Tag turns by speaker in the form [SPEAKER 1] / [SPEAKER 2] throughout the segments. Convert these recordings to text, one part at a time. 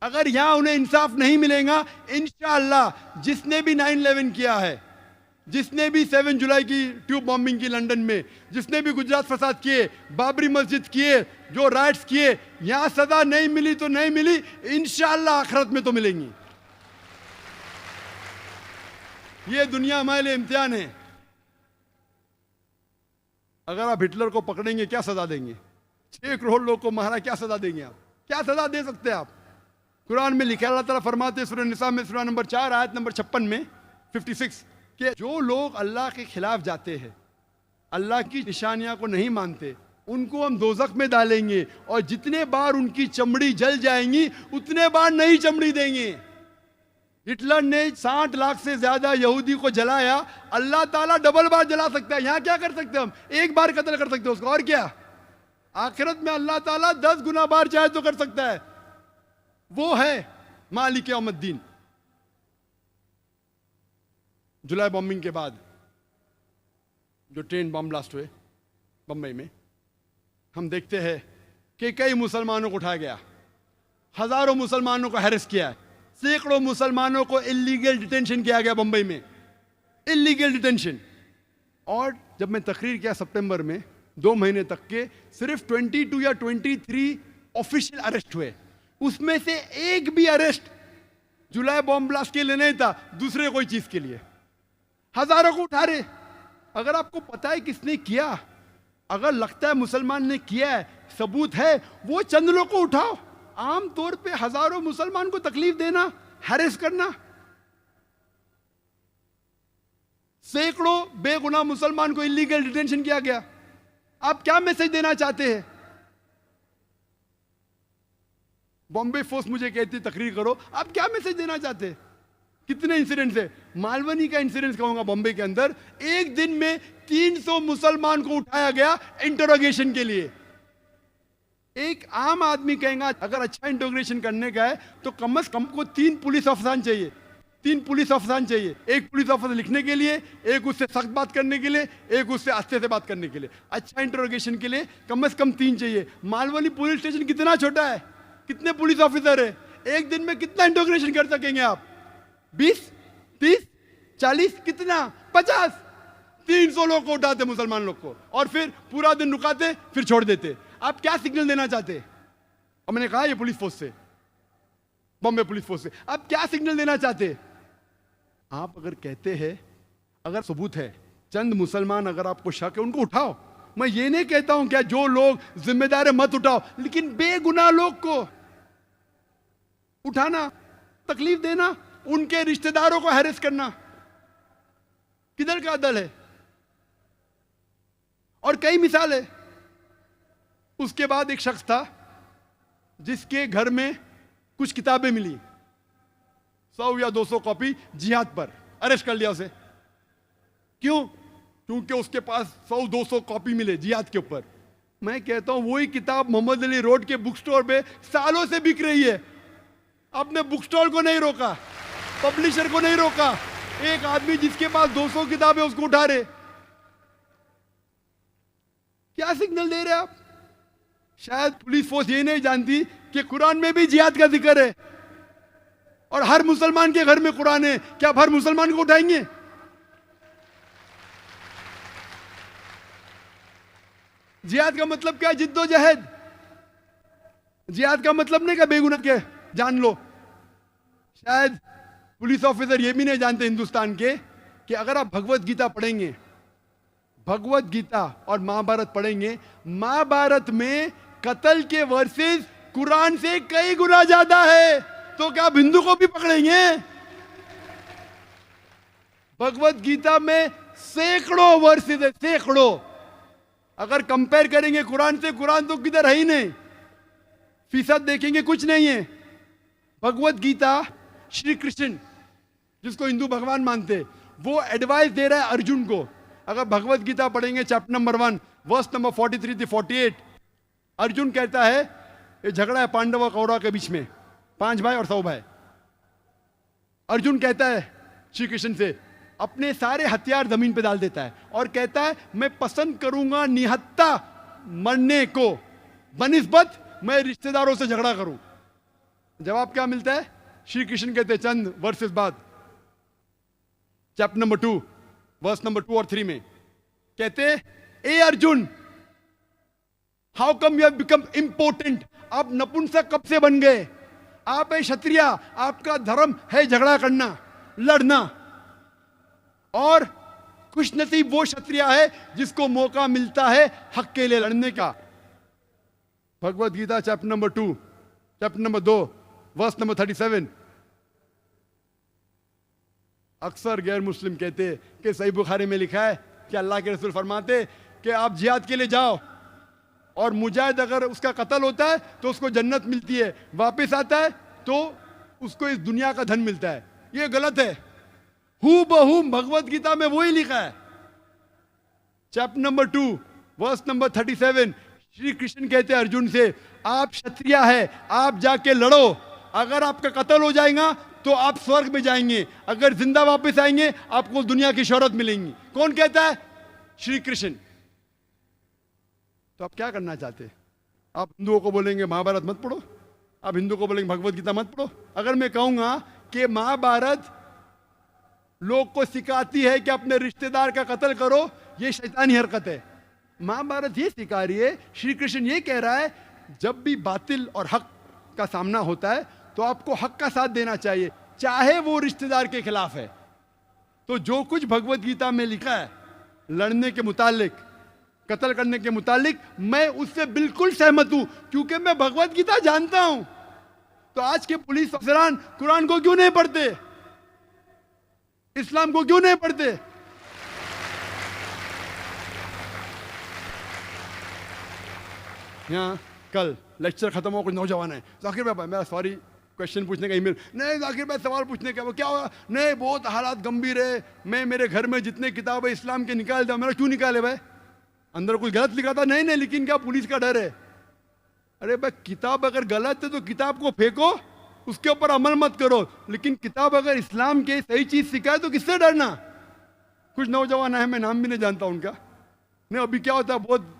[SPEAKER 1] अगर यहां उन्हें इंसाफ नहीं मिलेगा, इंशाअल्लाह जिसने भी 9/11 किया है, जिसने भी 7 जुलाई की ट्यूब बॉम्बिंग की लंदन में, जिसने भी गुजरात फसाद किए, बाबरी मस्जिद किए, जो राइट्स किए, यहां सजा नहीं मिली तो नहीं मिली, इंशाअल्लाह आखिरत में तो मिलेंगी। ये दुनिया हमारे लिए इम्तिहान है। अगर आप हिटलर को पकड़ेंगे क्या सजा देंगे? 6 करोड़ लोग को मारा, क्या सजा देंगे आप? क्या सजा दे सकते हैं आप? कुरान में लिखा, अल्लाह ताला फरमाते हैं सूरह निसा में, सूरह नंबर 4 आयत नंबर 56 में 56 कि जो लोग अल्लाह के खिलाफ जाते हैं, अल्लाह की निशानियां को नहीं मानते, उनको हम दोजख में डालेंगे और जितने बार उनकी चमड़ी जल जाएंगी उतने बार नई चमड़ी देंगे। हिटलर ने 60 लाख से ज्यादा यहूदी को जलाया, अल्लाह ताला डबल बार जला सकता है। यहां क्या कर सकते हैं हम? एक बार कत्ल कर सकते हैं उसको, और क्या? आखिरत में अल्लाह ताला 10 गुना बार चाहे तो कर सकता है। वो है मालिक यौमुद्दीन। जुलाई बॉम्बिंग के बाद जो ट्रेन बम ब्लास्ट हुए बम्बई में, हम देखते हैं कि कई मुसलमानों को उठाया गया, हजारों मुसलमानों को हैरेस किया है, सैकड़ों मुसलमानों को इलीगल डिटेंशन किया गया बंबई में, इलीगल डिटेंशन। और जब मैं तकरीर किया सितंबर में, 2 महीने तक के सिर्फ 22 या 23 ऑफिशियल अरेस्ट हुए, उसमें से एक भी अरेस्ट जुलाई बॉम्ब ब्लास्ट के लिए नहीं था, दूसरे कोई चीज के लिए। हजारों को उठा रहे। अगर आपको पता है किसने किया, अगर लगता है मुसलमान ने किया है, सबूत है, वो चंद लोग को उठाओ। आम तौर पे हजारों मुसलमान को तकलीफ देना, हैरेस करना, सैकड़ों बेगुनाह मुसलमान को इलीगल डिटेंशन किया गया। आप क्या मैसेज देना चाहते हैं? बॉम्बे फोर्स मुझे कहती तकरीर करो, आप क्या मैसेज देना चाहते हैं? कितने इंसिडेंट्स है? मालवनी का इंसिडेंट कहूंगा बॉम्बे के अंदर, एक दिन में 300 मुसलमान को उठाया गया इंटरोगेशन के लिए। एक आम आदमी कहेगा अगर अच्छा इंटरोगेशन करने का है तो कम से कम को 3 पुलिस अफसर चाहिए, 3 पुलिस अफसर चाहिए। एक पुलिस अफसर लिखने के लिए, एक उससे सख्त बात करने के लिए, एक उससे आस्ते से बात करने के लिए। अच्छा इंटरोगेशन के लिए कम से कम 3 चाहिए। मालवनी पुलिस स्टेशन कितना छोटा है, कितने पुलिस ऑफिसर है, एक दिन में कितना इंटरोगेशन कर सकेंगे आप? 20, 30, 40, कितना? 50। 300 लोग को उठाते मुसलमान लोग को और फिर पूरा दिन रुकाते, फिर छोड़ देते। आप क्या सिग्नल देना चाहते? और मैंने कहा ये पुलिस फोर्स से, बॉम्बे पुलिस फोर्स से, आप क्या सिग्नल देना चाहते? आप अगर कहते हैं, अगर सबूत है, चंद मुसलमान अगर आपको शक है उनको उठाओ। मैं ये नहीं कहता हूं क्या जो लोग जिम्मेदार है मत उठाओ, लेकिन बेगुनाह लोग को उठाना, तकलीफ देना, उनके रिश्तेदारों को हैरेस करना, किधर का अदल है? और कई मिसाल है। उसके बाद एक शख्स था जिसके घर में कुछ किताबें मिली, 100 या 200 कॉपी जिहाद पर, अरेस्ट कर लिया उसे। क्यों? क्योंकि उसके पास 100-200 कॉपी मिले जिहाद के ऊपर। मैं कहता हूं वही किताब मोहम्मद अली रोड के बुक स्टोर पे सालों से बिक रही है। आपने बुक स्टोर को नहीं रोका, पब्लिशर को नहीं रोका, एक आदमी जिसके पास 200 किताबें उसको उठा रहे। क्या सिग्नल दे रहे आप? शायद पुलिस फोर्स ये नहीं जानती कि कुरान में भी जिहाद का जिक्र है और हर मुसलमान के घर में कुरान है। क्या आप हर मुसलमान को उठाएंगे? जिहाद का मतलब क्या है? जिद्दोजहद। जिहाद का मतलब नहीं क्या बेगुनाह के जान लो। शायद पुलिस ऑफिसर ये भी नहीं जानते हिंदुस्तान के कि अगर आप भगवत गीता पढ़ेंगे, भगवत गीता और महाभारत पढ़ेंगे, महाभारत में कत्ल के वर्सेस कुरान से कई गुना ज्यादा है। तो क्या आप हिंदू को भी पकड़ेंगे? भगवत गीता में सैकड़ों वर्सेस है, सैकड़ों। अगर कंपेयर करेंगे कुरान से, कुरान तो किधर है ही नहीं, फीसद देखेंगे कुछ नहीं है। भगवत गीता श्री कृष्ण जिसको हिंदू भगवान मानते, वो एडवाइस दे रहा है अर्जुन को। अगर भगवत गीता पढ़ेंगे चैप्टर नंबर 1 वर्स नंबर 43 से 48, अर्जुन कहता है ये झगड़ा है पांडव और कौरव के बीच में, 5 भाई और 100 भाई। अर्जुन कहता है श्री कृष्ण से, अपने सारे हथियार जमीन पे डाल देता है और कहता है मैं पसंद करूंगा निहत्ता मरने को बनिस्बत मैं रिश्तेदारों से झगड़ा करूं। जवाब क्या मिलता है? श्री कृष्ण कहते चंद वर्सेस बाद, चैप्टर नंबर 2 वर्स नंबर 2 और 3 में कहते, ए Arjun, how come you have become important? आप नपुंसक कब से बन गए? आप है क्षत्रिय, आपका धर्म है झगड़ा करना, लड़ना, और खुशनसीब वो क्षत्रिय है जिसको मौका मिलता है हक के लिए लड़ने का। Bhagavad Gita chapter number 2 chapter number 2 verse number 37। अक्सर गैर मुस्लिम कहते कि सही बुखारी में लिखा है कि अल्लाह के रसूल फरमाते कि आप जिहाद के लिए जाओ, और मुजाहिद अगर उसका कत्ल होता है तो उसको जन्नत मिलती है, वापस आता है तो उसको इस दुनिया का धन मिलता है। ये गलत है। हू बहू भगवत गीता में वही लिखा है, chapter number 2 verse number 37। Shri Krishna कहते हैं अर्जुन से, आप क्षत्रिय है, आप जाके लड़ो, अगर आपका कत्ल हो जाएगा तो आप स्वर्ग में जाएंगे, अगर जिंदा वापस आएंगे आपको दुनिया की शोहरत मिलेंगी। कौन कहता है? श्री कृष्ण। तो आप क्या करना चाहते हैं? आप हिंदुओं को बोलेंगे महाभारत मत पढ़ो, आप हिंदुओं को बोलेंगे भगवत गीता मत पढ़ो। अगर मैं कहूंगा कि महाभारत लोग को सिखाती है कि अपने रिश्तेदार का कत्ल करो, ये शैतानी हरकत है। महाभारत ये सिखा रही है, श्री कृष्ण ये कह रहा है, जब भी बातिल और हक का सामना होता है तो आपको हक का साथ देना चाहिए, चाहे वो रिश्तेदार के खिलाफ है। तो जो कुछ भगवत गीता में लिखा है लड़ने के मुतालिक, कत्ल करने के मुतालिक, मैं उससे बिल्कुल सहमत हूं, क्योंकि मैं भगवत गीता जानता हूं। तो आज के पुलिस अफसरान कुरान को क्यों नहीं पढ़ते? इस्लाम को क्यों नहीं पढ़ते? यहाँ कल लेक्चर खत्म हो, कुछ नौजवान है, जाकिर भाई मेरा सॉरी क्वेश्चन पूछने का ईमेल, नहीं जाकिर भाई सवाल पूछने का, वो क्या हुआ? नहीं बहुत हालात गंभीर है, मैं मेरे घर में जितने किताब है इस्लाम के निकाल दिया। मेरा क्यों निकाले भाई? अंदर कुछ गलत लिखा था? नहीं, लेकिन क्या पुलिस का डर है? अरे भाई किताब अगर गलत है तो किताब को फेंको, उसके ऊपर अमल मत करो, लेकिन किताब अगर इस्लाम के सही चीज सिखाए तो किससे डरना? कुछ नौजवान है, मैं नाम भी नहीं जानता उनका, नहीं अभी क्या होता है, बहुत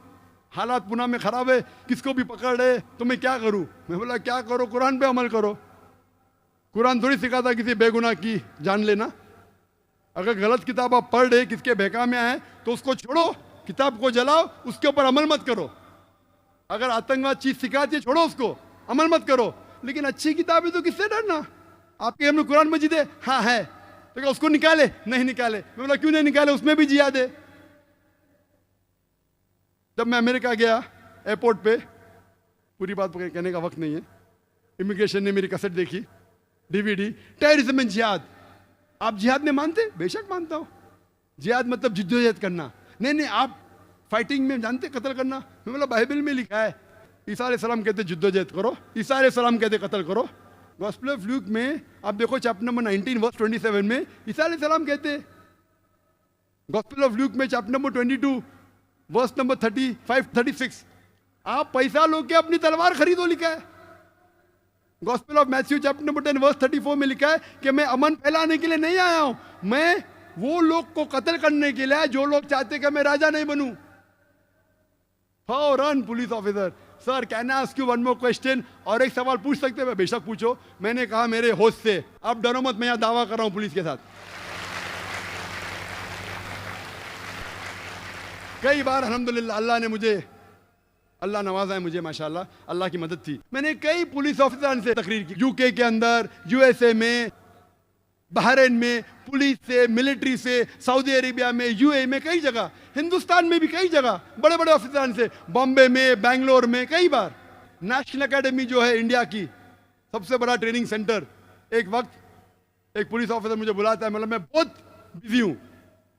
[SPEAKER 1] हालात पुणे में खराब है, किसको भी पकड़ रहे, तो मैं क्या करूं? मैं बोला क्या करो? कुरान पे अमल करो। कुरान थोड़ी सिखाता किसी बेगुनाह की जान लेना। अगर गलत किताब आप पढ़ रहे, किसके बहका में आए, तो उसको छोड़ो, किताब को जलाओ, उसके ऊपर अमल मत करो। अगर आतंकवाद चीज सिखाती है, छोड़ो उसको, अमल मत करो। लेकिन अच्छी किताब है तो किससे डरना? आपके घर में कुरान मजीद है? हाँ है, तो क्या उसको निकाले? नहीं निकाले। मैं बोला क्यों नहीं निकाले? उसमें भी जिहाद है। जब मैं अमेरिका गया एयरपोर्ट पे, पूरी बात कहने का वक्त नहीं है, इमिग्रेशन ने मेरी कैसेट देखी, डीवीडी, टेररिज्म एंड जिहाद। आप जिहाद में मानते? बेशक मानता हूं। जिहाद मतलब जिद्दोजहद करना। नहीं, आप फाइटिंग में जानते कत्ल करना? मैं बोला बाइबल में लिखा है, ईसा अलैहिस्सलाम कहते जिद्दोजहद करो, ईसा अलैहिस्सलाम कहते कत्ल करो। गॉस्पेल ऑफ ल्यूक में आप देखो चैप्टर नंबर 19 वर्स 27 में ईसा अलैहिस्सलाम कहते। गॉस्पेल ऑफ ल्यूक में चैप्टर नंबर 22 वर्स नंबर 35-36, आप पैसा लो के अपनी तलवार खरीदो, लिखा है। Gospel of Matthew chapter number 10 verse 34 में लिखा है कि मैं अमन फैलाने के लिए नहीं आया हूं, मैं वो लोग को कत्ल करने के लिए जो लोग चाहते कि मैं राजा नहीं बनूं। फौरन police officer, sir can I ask you one more question? और एक सवाल पूछ सकते हैं? बेशक पूछो। मैंने कहा मेरे होश से, आप डरो मत, मैं यहां दावा कर रहा हूं पुलिस के साथ। कई बार अल्हम्दुलिल्लाह अल्लाह ने मुझे, अल्लाह नवाजा है मुझे माशाल्लाह, अल्लाह की मदद थी। मैंने कई पुलिस ऑफिसर से तकरीर की, यूके के अंदर, यूएसए में, बहरीन में, पुलिस से, मिलिट्री से, सऊदी अरेबिया में, यूएई में, कई जगह, हिंदुस्तान में भी कई जगह बड़े बड़े ऑफिसर से, बॉम्बे में, बेंगलोर में, कई बार। नेशनल एकेडमी जो है इंडिया की सबसे बड़ा ट्रेनिंग सेंटर, एक वक्त एक पुलिस ऑफिसर मुझे बुलाता है, मतलब मैं बहुत बिजी हूँ,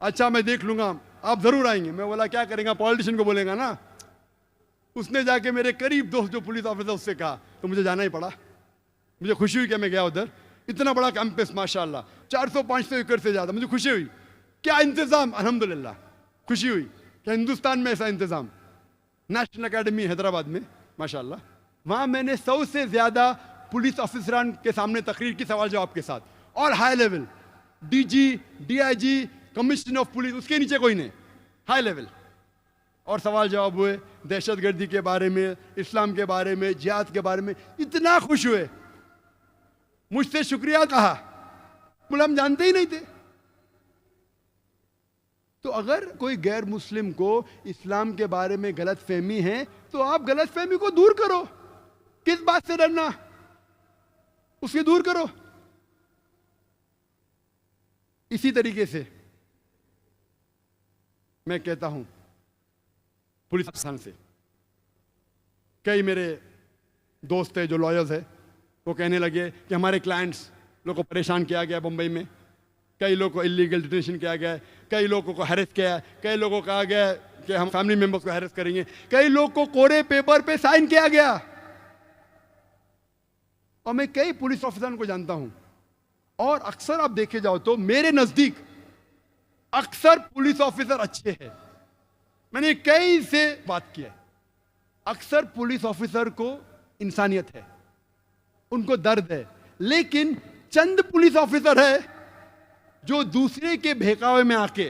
[SPEAKER 1] अच्छा मैं देख लूंगा, आप जरूर आएंगे। मैं बोला क्या करेंगे, पॉलिटिशियन को बोलेगा ना। उसने जाके मेरे करीब दोस्त जो पुलिस ऑफिसर उससे कहा, तो मुझे जाना ही पड़ा। मुझे खुशी हुई कि मैं गया उधर, इतना बड़ा कैंपस माशाल्लाह, 400-500 एकड़ से ज्यादा, मुझे खुशी हुई। क्या इंतजाम, अल्हम्दुलिल्लाह खुशी हुई कि हिंदुस्तान में ऐसा इंतजाम। नेशनल एकेडमी हैदराबाद में माशाल्लाह, वहां मैंने 100 से ज्यादा पुलिस ऑफिसरान के सामने तकरीर की, सवाल जवाब के साथ, और high level, DG, DIG, commissioner of police, उसके नीचे कोई नहीं, हाई लेवल। और सवाल जवाब हुए दहशतगर्दी के बारे में, इस्लाम के बारे में, जिहाद के बारे में। इतना खुश हुए मुझसे शुक्रिया कहा, बोले हम जानते ही नहीं थे। तो अगर कोई गैर मुस्लिम को इस्लाम के बारे में गलत फहमी है तो आप गलत फहमी को दूर करो। किस बात से डरना, उसके दूर करो। इसी तरीके से मैं कहता हूं पुलिस अफसर से, कई मेरे दोस्त है जो लॉयर्स है, वो कहने लगे कि हमारे क्लाइंट्स लोग को परेशान किया गया बम्बई में, कई लोगों को इलीगल डिटेंशन किया गया है, कई लोगों को हैरेस किया है, कई लोगों को कहा गया है कि हम फैमिली मेंबर्स को हैरेस करेंगे, कई लोगों को कोरे पेपर पे साइन किया गया। और मैं कई पुलिस ऑफिसरों को जानता हूं, और अक्सर आप देखे जाओ तो मेरे नजदीक अक्सर पुलिस ऑफिसर अच्छे हैं। मैंने कई से बात की है, अक्सर पुलिस ऑफिसर को इंसानियत है, उनको दर्द है, लेकिन चंद पुलिस ऑफिसर है जो दूसरे के बहकावे में आके,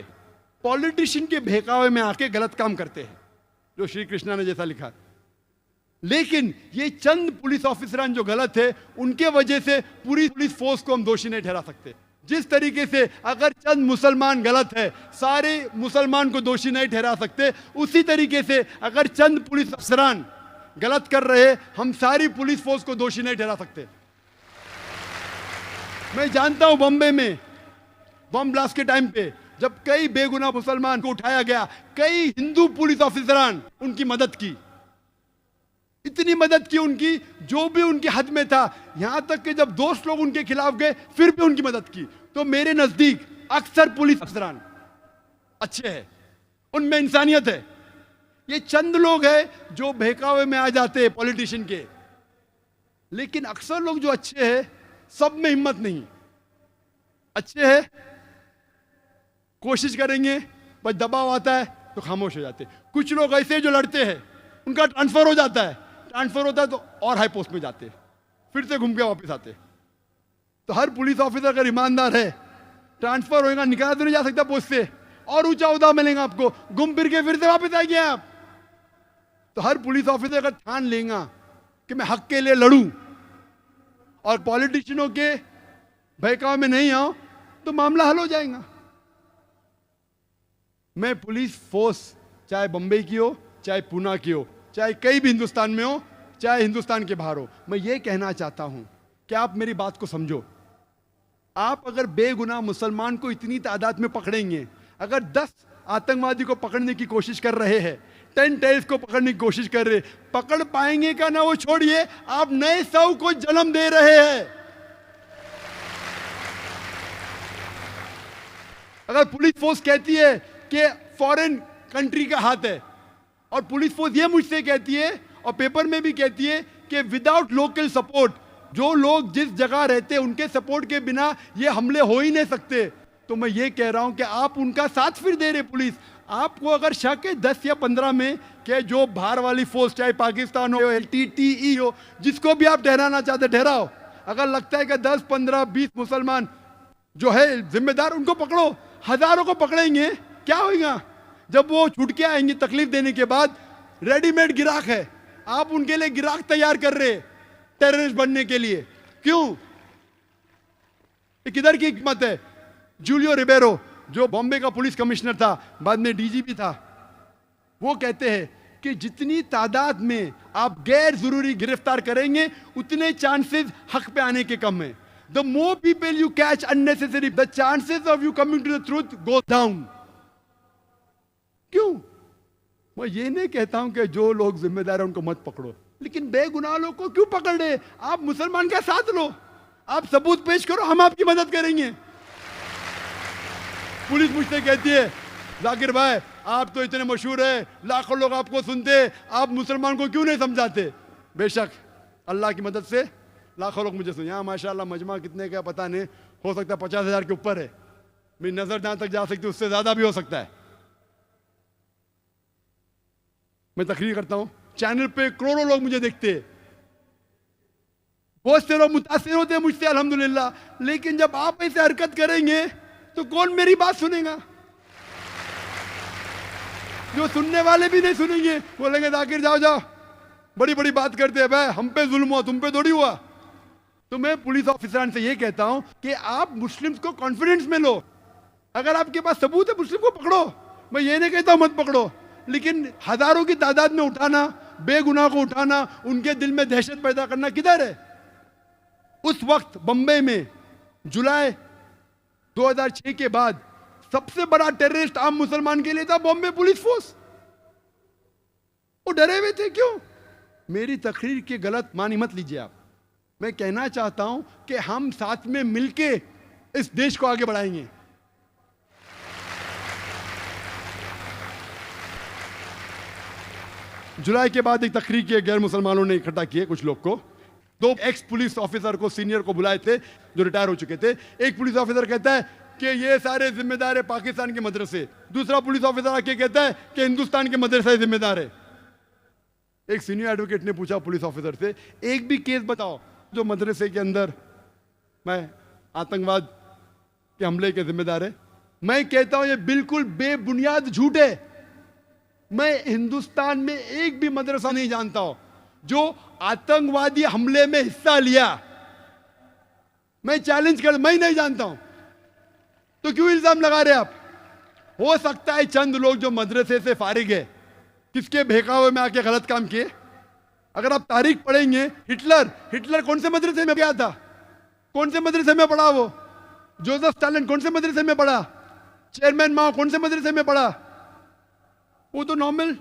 [SPEAKER 1] पॉलिटिशियन के बहकावे में आके गलत काम करते हैं, जो श्री कृष्णा ने जैसा लिखा। लेकिन ये चंद पुलिस ऑफिसरान जो गलत है, उनके वजह से पूरी पुलिस फोर्स को हम दोषी नहीं ठहरा सकते। जिस तरीके से अगर चंद मुसलमान गलत है, सारे मुसलमान को दोषी नहीं ठहरा सकते, उसी तरीके से अगर चंद पुलिस अफसरान गलत कर रहे, हम सारी पुलिस फोर्स को दोषी नहीं ठहरा सकते। मैं जानता हूं बॉम्बे में बम ब्लास्ट के टाइम पे जब कई बेगुनाह मुसलमान को उठाया गया, कई हिंदू पुलिस ऑफिसरान उनकी मदद की, इतनी मदद की उनकी जो भी उनके हद में था, यहां तक कि जब दोस्त लोग उनके खिलाफ गए फिर भी उनकी मदद की। तो मेरे नजदीक अक्सर पुलिस अफसरान अच्छे हैं, उनमें इंसानियत है। ये चंद लोग हैं जो बहकावे में आ जाते हैं पॉलिटिशियन के, लेकिन अक्सर लोग जो अच्छे हैं सब में हिम्मत नहीं, अच्छे हैं कोशिश करेंगे, बस दबाव आता है तो खामोश हो जाते हैं। कुछ लोग ऐसे जो लड़ते हैं उनका ट्रांसफर हो जाता है, ट्रांसफर होता है तो और हाई पोस्ट में जाते हैं, फिर से घूम के वापस आते हैं। तो हर पुलिस ऑफिसर अगर ईमानदार है, ट्रांसफर होगा, निकाला तो नहीं जा सकता पोस्ट से, और ऊंचा उहदा मिलेगा आपको, घूम फिर के फिर से वापस आएंगे आप। तो हर पुलिस ऑफिसर अगर ठान लेगा कि मैं हक के लिए लड़ूं और पॉलिटिशियनों के बहकाव में नहीं आऊं, तो मामला हल हो जाएगा। मैं पुलिस फोर्स चाहे बंबई की हो, चाहे पूना की हो, चाहे कहीं भी हिंदुस्तान में हो, चाहे हिंदुस्तान के बाहर हो, मैं ये कहना चाहता हूं कि आप मेरी बात को समझो। आप अगर बेगुनाह मुसलमान को इतनी तादाद में पकड़ेंगे, अगर 10 आतंकवादी को पकड़ने की कोशिश कर रहे हैं, 10 टेररिस्ट को पकड़ने की कोशिश कर रहे, पकड़ पाएंगे का ना वो छोड़िए, आप नए 100 को जन्म दे रहे हैं। अगर पुलिस फोर्स कहती है कि फॉरेन कंट्री का हाथ है, और पुलिस फोर्स ये मुझसे कहती है और पेपर में भी कहती है कि विदाउट लोकल सपोर्ट, जो लोग जिस जगह रहते हैं उनके सपोर्ट के बिना ये हमले हो ही नहीं सकते, तो मैं ये कह रहा हूं कि आप उनका साथ फिर दे रहे पुलिस। आपको अगर शक है 10 या 15 में कि जो बाहर वाली फोर्स, चाहे पाकिस्तान हो, LTTE हो, जिसको भी आप ठहराना चाहते ठहराओ, अगर लगता है कि 10, 15, 20 मुसलमान जो है जिम्मेदार, उनको पकड़ो। हजारों को पकड़ेंगे क्या होगा? जब वो छूट के आएंगे तकलीफ देने के बाद, रेडीमेड गिराक है, आप उनके लिए गिराक तैयार कर रहे टेररिस्ट बनने के लिए। क्यों? किधर की हिकमत है? जूलियो रिबेरो जो बॉम्बे का पुलिस कमिश्नर था, बाद में DGP था, वो कहते हैं कि जितनी तादाद में आप गैर जरूरी गिरफ्तार करेंगे उतने चांसेस हक पे आने के कम है। The more people you catch unnecessary, the chances of you coming to the truth go down. क्यों? मैं ये नहीं कहता हूं कि जो लोग जिम्मेदार हैं उनको मत पकड़ो, लेकिन बेगुनाह लोग को क्यों पकड़ रहे? आप मुसलमान का साथ लो, आप सबूत पेश करो, हम आपकी मदद करेंगे। पुलिस मुझसे कहती है, जाकिर भाई आप तो इतने मशहूर है, लाखों लोग आपको सुनते, आप मुसलमान को क्यों नहीं समझाते? बेशक अल्लाह की मदद से लाखों लोग मुझे सुन, यहाँ माशाल्लाह मजमा कितने का पता नहीं, हो सकता है 50,000 के ऊपर है, मेरी नजर जहां तक जा सकती है उससे ज्यादा भी हो सकता है। मैं तकरीर करता हूं, चैनल पे करोड़ों लोग मुझे देखते हैं, बहुत से लोग मुतासिर होते हैं मुझसे अल्हम्दुलिल्लाह, लेकिन जब आप ऐसे हरकत करेंगे तो कौन मेरी बात सुनेगा? जो सुनने वाले भी नहीं सुनेंगे, बोलेंगे जाकिर जाओ जाओ, बड़ी बड़ी बात करते हैं भाई, हम पे जुल्म हुआ तुम पे थोड़ी हुआ। तो मैं पुलिस ऑफिसर से ये कहता हूं कि आप मुस्लिम्स को कॉन्फिडेंस में लो। अगर आपके पास सबूत है मुस्लिम को पकड़ो, मैं ये नहीं कहता मत पकड़ो, लेकिन हजारों की तादाद में उठाना, बेगुनाह को उठाना, उनके दिल में दहशत पैदा करना किधर है? उस वक्त बंबई में जुलाई 2006 के बाद सबसे बड़ा टेररिस्ट आम मुसलमान के लिए था बॉम्बे पुलिस फोर्स। वो डरे हुए थे। क्यों? मेरी तकरीर के गलत मानी मत लीजिए आप। मैं कहना चाहता हूं कि हम साथ में मिलके इस देश को आगे बढ़ाएंगे। जुलाई के बाद एक तकरीर की गैर मुसलमानों ने इकट्ठा किए कुछ लोग को। 2 एक्स पुलिस ऑफिसर को, सीनियर को बुलाए थे जो रिटायर हो चुके थे। एक पुलिस ऑफिसर कहता है कि ये सारे जिम्मेदार है पाकिस्तान के मदरसे। दूसरा पुलिस ऑफिसर आके कहता है कि हिंदुस्तान के मदरसे जिम्मेदार है। एक सीनियर एडवोकेट ने पूछा पुलिस ऑफिसर से, एक भी केस बताओ जो मदरसे के अंदर मैं आतंकवाद के हमले के जिम्मेदार है। मैं कहता हूं ये बिल्कुल बेबुनियाद झूठ है। मैं हिंदुस्तान में एक भी मदरसा नहीं जानता हूं जो आतंकवादी हमले में हिस्सा लिया। मैं चैलेंज कर, मैं नहीं जानता हूं। तो क्यों इल्जाम लगा रहे आप? हो सकता है चंद लोग जो मदरसे से फारिग है, किसके बहकावे में आके गलत काम किए। अगर आप तारीख पढ़ेंगे, हिटलर कौन से मदरसे में गया था? कौन से मदरसे में पढ़ा वो? जोसेफ स्टालिन कौन से मदरसे में पढ़ा? चेयरमैन माओ कौन से मदरसे में पढ़ा? वो तो नॉर्मल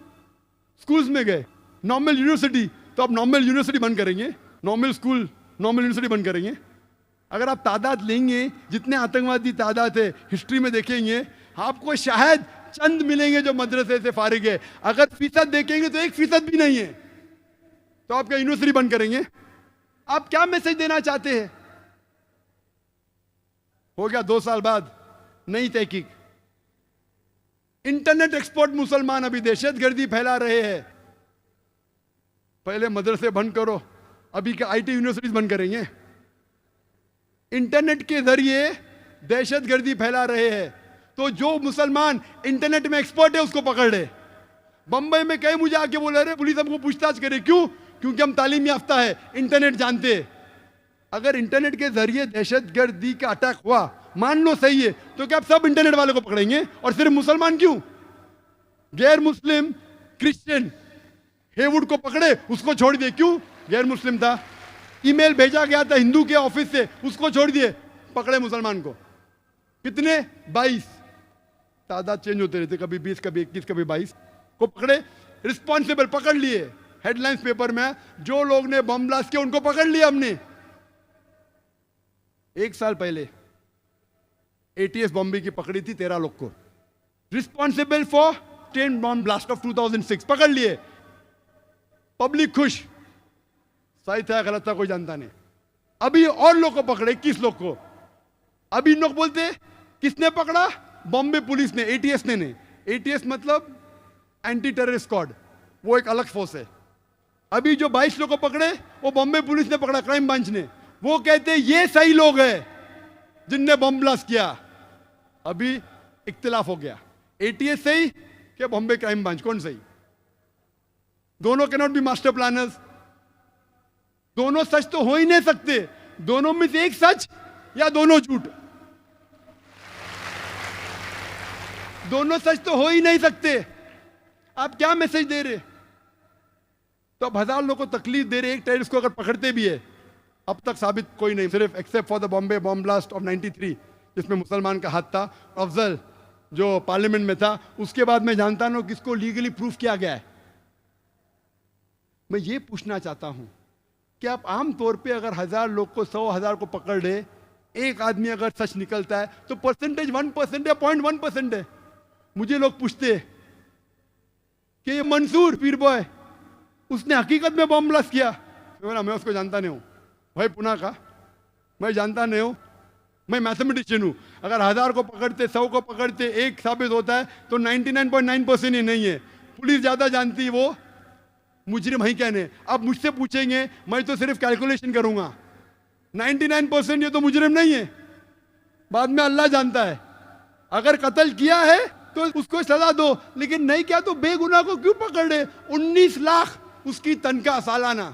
[SPEAKER 1] स्कूल्स में गए। नॉर्मल यूनिवर्सिटी, तो आप नॉर्मल यूनिवर्सिटी बंद करेंगे, नॉर्मल स्कूल नॉर्मल यूनिवर्सिटी बंद करेंगे। अगर आप तादाद लेंगे, जितने आतंकवादी तादाद है हिस्ट्री में देखेंगे, आपको शायद चंद मिलेंगे जो मदरसे से फारिग है। अगर फीसद देखेंगे तो 1% भी नहीं है। तो आप क्या यूनिवर्सिटी बंद करेंगे? आप क्या मैसेज देना चाहते हैं? हो गया 2 साल बाद नई तहकीक। इंटरनेट एक्सपर्ट मुसलमान अभी दहशतगर्दी फैला रहे हैं। पहले मदरसे बंद करो, अभी क्या आईटी यूनिवर्सिटीज बंद करेंगे? इंटरनेट के जरिए दहशतगर्दी फैला रहे हैं। तो जो मुसलमान इंटरनेट में एक्सपर्ट है उसको पकड़ ले। बंबई में कई मुझे आके बोले, अरे पुलिस हमको पूछताछ करे। क्यों? क्योंकि हम तालीम याफ्ता है, इंटरनेट जानते हैं। अगर इंटरनेट के जरिए दहशतगर्दी का अटैक हुआ, मान लो सही है, तो क्या आप सब इंटरनेट वाले को पकड़ेंगे? और सिर्फ मुसलमान क्यों? गैर मुस्लिम क्रिश्चियन हेवुड को पकड़े, उसको छोड़ दिए। क्यों? गैर मुस्लिम था। ईमेल भेजा गया था हिंदू के ऑफिस से, उसको छोड़ दिए, पकड़े मुसलमान को। कितने? 22। तादाद चेंज होते रहते, कभी 20, कभी 21, कभी 22 को पकड़े। रिस्पॉन्सिबल पकड़ लिए। हेडलाइंस पेपर में जो लोग ने बम ब्लास्ट किया उनको पकड़ लिया हमने। 1 साल पहले एटीएस बॉम्बे की पकड़ी थी 13 लोग को, responsible for 10 bomb blast of 2006, पकड़ लिए। पब्लिक खुश, सही था गलत था कोई जानता नहीं। अभी और लोग को पकड़े, 21 लोग को। अभी इन लोग बोलते किसने पकड़ा? बॉम्बे पुलिस ने, एटीएस ने नहीं। एटीएस मतलब एंटी टेररिस्ट स्क्वाड, वो एक अलग फोर्स है। अभी जो 22 लोग को पकड़े वो बॉम्बे पुलिस ने पकड़ा, क्राइम ब्रांच ने। वो कहते ये सही लोग हैं जिनने बम ब्लास्ट किया। अभी इख्तिलाफ हो गया, एटीएस सही कि बॉम्बे क्राइम ब्रांच, कौन सही? दोनों कैनॉट बी मास्टर प्लानर्स। दोनों सच तो हो ही नहीं सकते। दोनों में से एक सच या दोनों झूठ। दोनों सच तो हो ही नहीं सकते। आप क्या मैसेज दे रहे? तो अब 1000 लोगों को तकलीफ दे रहे। एक टेररिस्ट को अगर पकड़ते भी है, अब तक साबित कोई नहीं, सिर्फ except for the Bombay bomb blast of 93 जिसमें मुसलमान का हाथ था। अफजल जो पार्लियामेंट में था, उसके बाद मैं जानता ना किसको लीगली प्रूफ किया गया है। मैं ये पूछना चाहता हूं कि आप आम तौर पे अगर 1000 लोग को 100,000 को पकड़ रहे, एक आदमी अगर सच निकलता है तो परसेंटेज 1% या 0.1% है। मुझे लोग पूछते कि ये मंसूर पीर बॉय उसने हकीकत में बॉम्ब ब्लास्ट किया? मैं उसको जानता नहीं हूं भाई, पुणे का मैं जानता नहीं हूं। मैं मैथमेटिशियन हूं। अगर 1000 को पकड़ते, 100 को पकड़ते, एक साबित होता है तो 99.9% ही नहीं है। पुलिस ज्यादा जानती है, वो मुजरिम ही कहने। अब मुझसे पूछेंगे, मैं तो सिर्फ कैलकुलेशन करूंगा। 99% ये तो मुजरिम नहीं है, बाद में अल्लाह जानता है। अगर कत्ल किया है तो उसको सजा दो, लेकिन नहीं किया तो बेगुनाह को क्यों पकड़ रहे? 19 लाख उसकी तनख्वाह सालाना।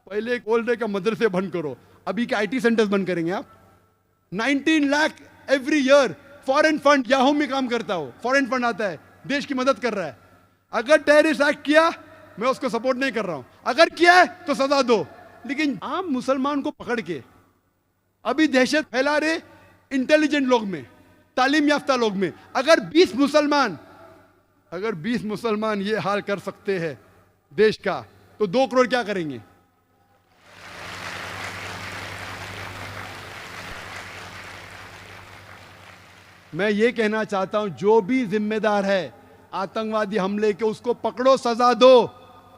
[SPEAKER 1] पहले बोल रहे कि मदरसे बंद करो, अभी के आईटी सेंटर्स बंद करेंगे आप? 19 lakh every year foreign fund, Yahoo में काम करता हो, फॉरेन फंड आता है, देश की मदद कर रहा है। अगर टेररिस्ट एक्ट किया, मैं उसको सपोर्ट नहीं कर रहा हूं, अगर किया है तो सजा दो, लेकिन आम मुसलमान को पकड़ के अभी दहशत फैला रहे इंटेलिजेंट लोग में, तालीम याफ्ता लोग में। अगर 20 मुसलमान ये हाल कर सकते हैं देश का, तो 2 करोड़ क्या करेंगे? मैं ये कहना चाहता हूं, जो भी जिम्मेदार है आतंकवादी हमले के, उसको पकड़ो, सजा दो।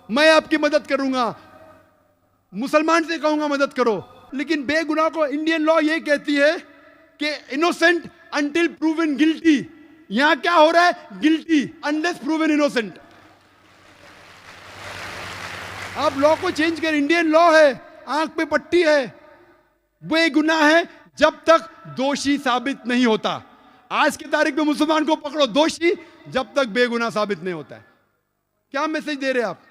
[SPEAKER 1] मैं आपकी मदद करूंगा, मुसलमान से कहूंगा मदद करो, लेकिन बेगुनाह को इंडियन लॉ ये कहती है कि इनोसेंट अंटिल प्रूवन गिल्टी। यहां क्या हो रहा है? Guilty unless proven innocent. आप लॉ को चेंज कर, इंडियन लॉ है, आंख पे पट्टी है, बेगुनाह है जब तक दोषी साबित नहीं होता। आज की तारीख में मुसलमान को पकड़ो दोषी जब तक बेगुनाह साबित नहीं होता है। क्या मैसेज दे रहे हैं आप?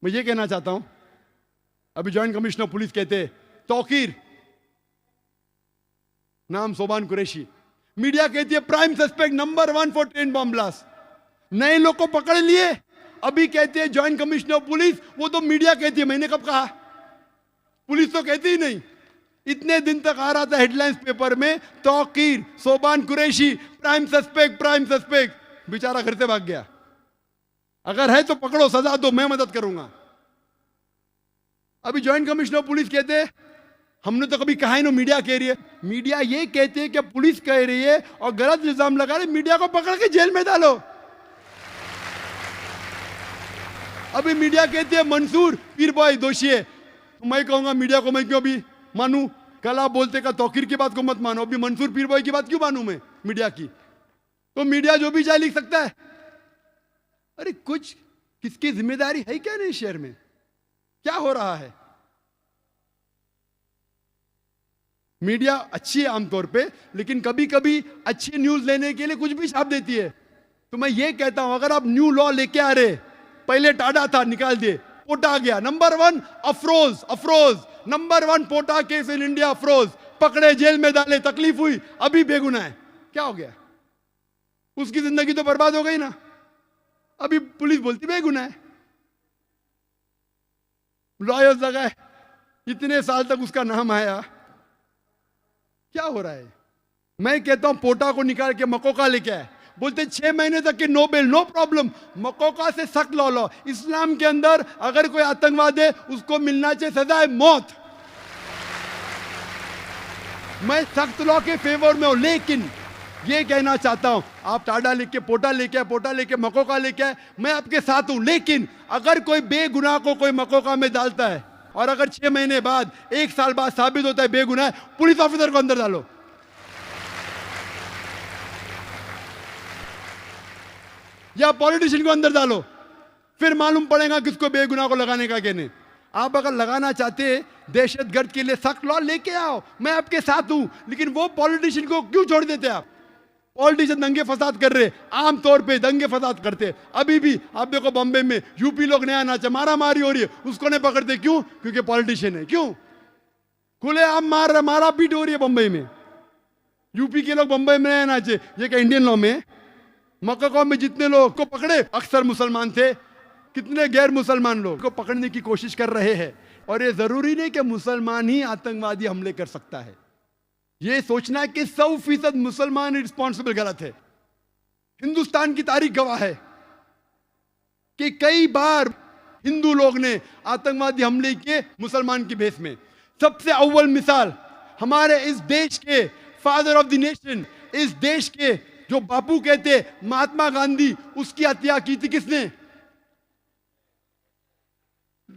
[SPEAKER 1] मैं ये कहना चाहता हूं, अभी ज्वाइंट कमिश्नर पुलिस कहते तौकीर, नाम सोबान कुरैशी, मीडिया कहती है prime suspect number 1 for train bomb blast. नए लोग को पकड़ लिए, अभी कहते हैं ज्वाइंट कमिश्नर पुलिस, वो तो मीडिया कहती है, मैंने कब कहा? पुलिस तो कहती ही नहीं। इतने दिन तक आ रहा था हेडलाइंस पेपर में, तौकीर, सोबान कुरैशी, प्राइम सस्पेक्ट, बेचारा घर से भाग गया। अगर है तो पकड़ो, सजा दो, मैं मदद करूंगा। अभी ज्वाइंट कमिश्नर पुलिस कहते हैं, हमने तो कभी कहा ही नहीं, मीडिया कह रही है। मीडिया ये कहते हैं कि पुलिस कह रही है और गलत इल्जाम लगा रही, मीडिया को पकड़ के जेल में डालो। अभी मीडिया कहती है मंसूर पीर बॉय दोषी है, तो मैं कहूंगा मीडिया को मैं क्यों भी मानूं? कल आप बोलते का तौकीर की बात को मत मानो, अभी मंसूर पीर बॉय की बात क्यों मानूं मैं मीडिया की? तो मीडिया जो भी चाहे लिख सकता है। अरे कुछ किसकी जिम्मेदारी है क्या नहीं? शहर में क्या हो रहा है? मीडिया अच्छी है आमतौर पे, लेकिन कभी कभी अच्छी न्यूज लेने के लिए कुछ भी छाप देती है। तो मैं ये कहता हूं, अगर आप न्यू लॉ लेके आ रहे, पहले टाडा था, निकाल दिए, पोटा आ गया, number 1 Afroz, number 1 POTA case in India, Afroz पकड़े, जेल में डाले, तकलीफ हुई, अभी बेगुनाह है। क्या हो गया? उसकी जिंदगी तो बर्बाद हो गई ना। अभी पुलिस बोलती बेगुनाह है, लॉयर्स लगाए, इतने साल तक उसका नाम आया। क्या हो रहा है? मैं कहता हूं पोटा को निकाल के मकोका लेके आए, बोलते 6 महीने तक के no bail, no problem. MCOCA से सख्त लॉ लो। इस्लाम के अंदर अगर कोई आतंकवादी है, उसको मिलना चाहिए सजा है मौत। मैं सख्त लॉ के फेवर में हूं, लेकिन ये कहना चाहता हूं, आप टाडा लेके पोटा लेके मकोका लेके आए, मैं आपके साथ हूं, लेकिन अगर कोई बेगुनाह को कोई मकोका में डालता है और अगर 6 महीने बाद, 1 साल बाद साबित होता है बेगुनाह, पुलिस ऑफिसर को अंदर डालो। या पॉलिटिशियन को अंदर डालो, फिर मालूम पड़ेगा किसको बेगुनाह को लगाने का कहने। आप अगर लगाना चाहते दहशतगर्द के लिए सख्त लॉ लेके आओ, मैं आपके साथ हूं, लेकिन वो पॉलिटिशियन को क्यों छोड़ देते आप? पॉलिटिशियन दंगे फसाद कर रहे, आमतौर पे दंगे फसाद करते। अभी भी आप देखो बॉम्बे में यूपी लोग नया नाचा, मारा मारी हो रही है, उसको नहीं पकड़ते, क्यों? क्योंकि पॉलिटिशियन है। क्यों? खुले आम मारा पीट हो रही है बम्बई में, यूपी के लोग बम्बई में नया नाचे। ये क्या इंडियन लॉ में? मक्का में जितने लोग को पकड़े अक्सर मुसलमान थे, कितने गैर मुसलमान लोग को पकड़ने की कोशिश कर रहे हैं। और ये जरूरी नहीं कि मुसलमान ही आतंकवादी हमले कर सकता है। ये सोचना कि 100% मुसलमान रिस्पॉन्सिबल गलत है। हिंदुस्तान की तारीख गवाह है कि कई बार हिंदू लोग ने आतंकवादी हमले किए मुसलमान की भेष में। सबसे अव्वल मिसाल हमारे इस देश के फादर ऑफ द नेशन, इस देश के जो बापू कहते महात्मा गांधी, उसकी हत्या की थी किसने?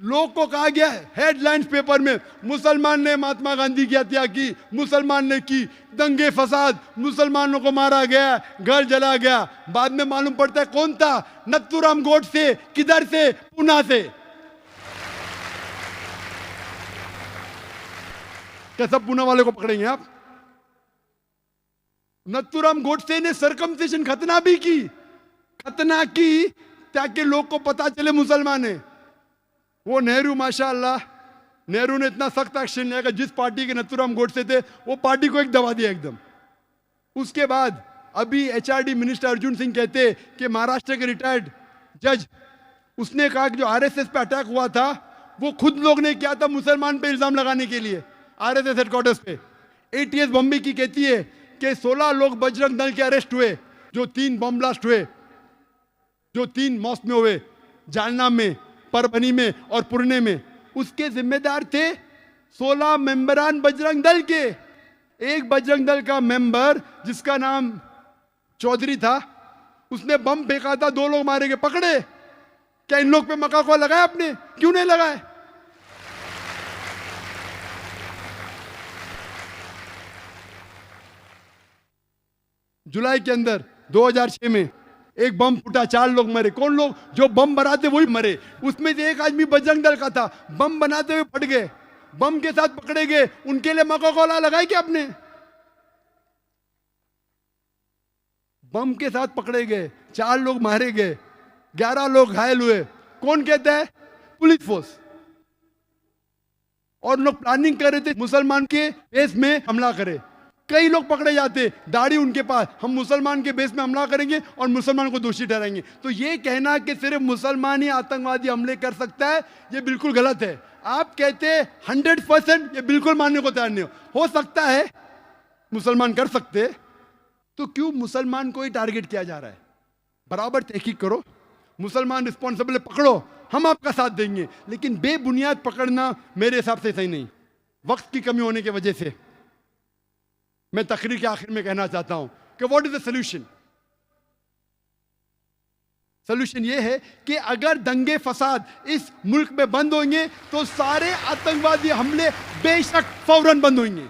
[SPEAKER 1] लोग को कहा गया हेडलाइंस पेपर में, मुसलमान ने महात्मा गांधी की हत्या की, मुसलमान ने की, दंगे फसाद, मुसलमानों को मारा गया, घर जला गया। बाद में मालूम पड़ता है कौन था? नथुराम गोडसे। किधर से? पुणे से। क्या सब पुणे वाले को पकड़ेंगे आप? नथुराम गोडसे ने सरकमसिशन खतना भी की, खतना की ताकि लोग को पता चले मुसलमान है। वो नेहरू माशाअल्लाह नेहरू ने इतना सख्त एक्शन लिया कि जिस पार्टी के नथुराम गोडसे थे वो पार्टी को एक दबा दिया एकदम। उसके बाद अभी एचआरडी मिनिस्टर अर्जुन सिंह कहते कि महाराष्ट्र के रिटायर्ड जज, उसने कहा कि जो आरएसएस पे अटैक हुआ था वो खुद लोग ने किया था मुसलमान पे इल्जाम लगाने के लिए आरएसएस हेडक्वार्टर्स पे। एटीएस बॉम्बे की कहती है कि 16 लोग बजरंग दल के अरेस्ट हुए, जो 3 बॉम्ब ब्लास्ट हुए, जो 3 मॉस्क में हुए, जालना में, परभनी में और पुणे में, उसके जिम्मेदार थे 16 मेंबरान बजरंग दल के। एक बजरंग दल का मेंबर जिसका नाम चौधरी था, उसने बम फेंका था, 2 लोग मारे गए, पकड़े। क्या इन लोग पे मक्का को लगाया आपने? क्यों नहीं लगाए? जुलाई के अंदर 2006 में एक बम फूटा, 4 लोग मरे। कौन लोग? जो बम बनाते वही मरे। उसमें से एक आदमी बजरंग दल का था, बम बनाते हुए फट गए, बम के साथ पकड़े गए। उनके लिए मक्का कोला लगाई क्या आपने? बम के साथ पकड़े गए, 4 लोग मारे गए, 11 लोग घायल हुए। कौन कहता है? Police force. और लोग प्लानिंग कर रहे थे मुसलमान के बेस में हमला करे। कई लोग पकड़े जाते, दाढ़ी उनके पास, हम मुसलमान के बेस में हमला करेंगे और मुसलमान को दोषी ठहराएंगे। तो ये कहना कि सिर्फ मुसलमान ही आतंकवादी हमले कर सकता है, ये बिल्कुल गलत है। आप कहते 100%, ये बिल्कुल मानने को तैयार नहीं हो सकता है मुसलमान कर सकते, तो क्यों मुसलमान को ही टारगेट किया जा रहा है? बराबर तहकीक करो, मुसलमान रिस्पॉन्सिबल पकड़ो, हम आपका साथ देंगे, लेकिन बेबुनियाद पकड़ना मेरे हिसाब से सही नहीं। वक्त की कमी होने की वजह से मैं तकरीर के आखिर में कहना चाहता हूं कि what is the solution? Solution ये है कि अगर दंगे फसाद इस मुल्क में बंद होंगे तो सारे आतंकवादी हमले बेशक फौरन बंद होंगे।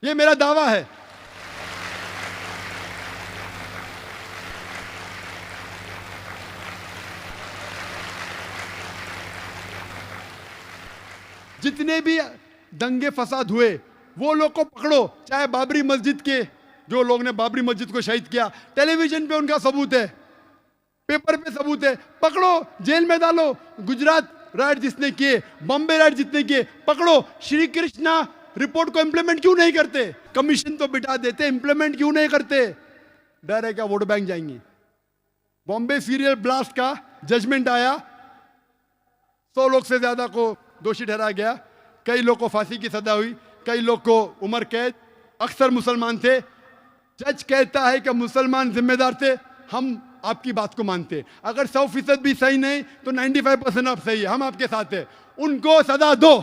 [SPEAKER 1] ये मेरा दावा है। जितने भी दंगे फसाद हुए वो लोग को पकड़ो, चाहे बाबरी मस्जिद के, जो लोग ने बाबरी मस्जिद को शहीद किया, टेलीविजन पे उनका सबूत है, पेपर पे सबूत है, पकड़ो, जेल में डालो। गुजरात राइट जिसने किए, बॉम्बे राइट जिसने किए, पकड़ो। श्री कृष्णा रिपोर्ट को इंप्लीमेंट क्यों नहीं करते? कमीशन तो बिठा देते, इंप्लीमेंट क्यों नहीं करते? डर है क्या वोट बैंक जाएंगे? बॉम्बे सीरियल ब्लास्ट का जजमेंट आया, 100 लोग से ज्यादा को दोषी ठहराया गया, कई लोग को फांसी की सजा हुई, कई लोग को उम्र कैद, अक्सर मुसलमान थे। जज कहता है कि मुसलमान जिम्मेदार थे, हम आपकी बात को मानते। अगर 100% भी सही नहीं तो 95% आप सही है, हम आपके साथ हैं, उनको सजा दो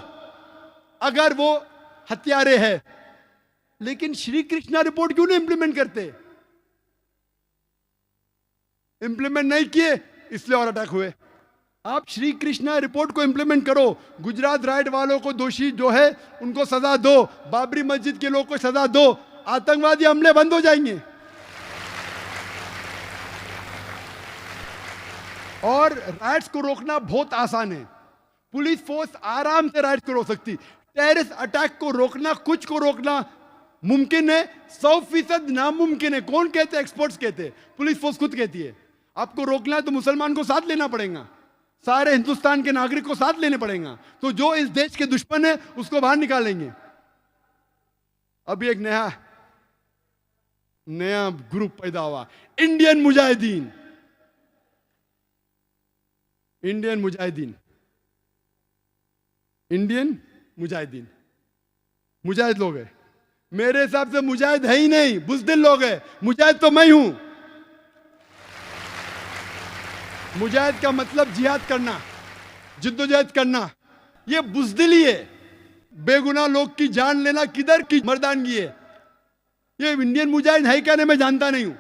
[SPEAKER 1] अगर वो हत्यारे हैं। लेकिन श्री कृष्णा रिपोर्ट क्यों नहीं इंप्लीमेंट करते? इंप्लीमेंट नहीं किए इसलिए और अटैक हुए। आप श्री कृष्णा रिपोर्ट को इंप्लीमेंट करो, गुजरात राइट वालों को दोषी जो है उनको सजा दो, बाबरी मस्जिद के लोगों को सजा दो, आतंकवादी हमले बंद हो जाएंगे। और राइट्स को रोकना बहुत आसान है, पुलिस फोर्स आराम से राइट्स को रोक सकती। टेररिस्ट अटैक को रोकना, कुछ को रोकना मुमकिन है, 100% नामुमकिन है। कौन कहते? एक्सपर्ट्स कहते, पुलिस फोर्स खुद कहती है। आपको रोकना है तो मुसलमान को साथ लेना पड़ेगा, सारे हिंदुस्तान के नागरिक को साथ लेने पड़ेगा। तो जो इस देश के दुश्मन है उसको बाहर निकालेंगे। अभी एक नया ग्रुप पैदा हुआ, Indian Mujahideen. Indian Mujahideen, Indian Mujahideen, मुजाहिद लोग है। मेरे हिसाब से मुजाहिद है ही नहीं, बुज़दिल लोग है। मुजाहिद तो मैं हूं। मुजाहिद का मतलब जिहाद करना, जिद्दोजहद करना, ये बुज़दिली है। बेगुनाह लोग की जान लेना किधर की मर्दानगी है? ये इंडियन मुजाहिद है क्या नहीं मैं जानता नहीं हूं।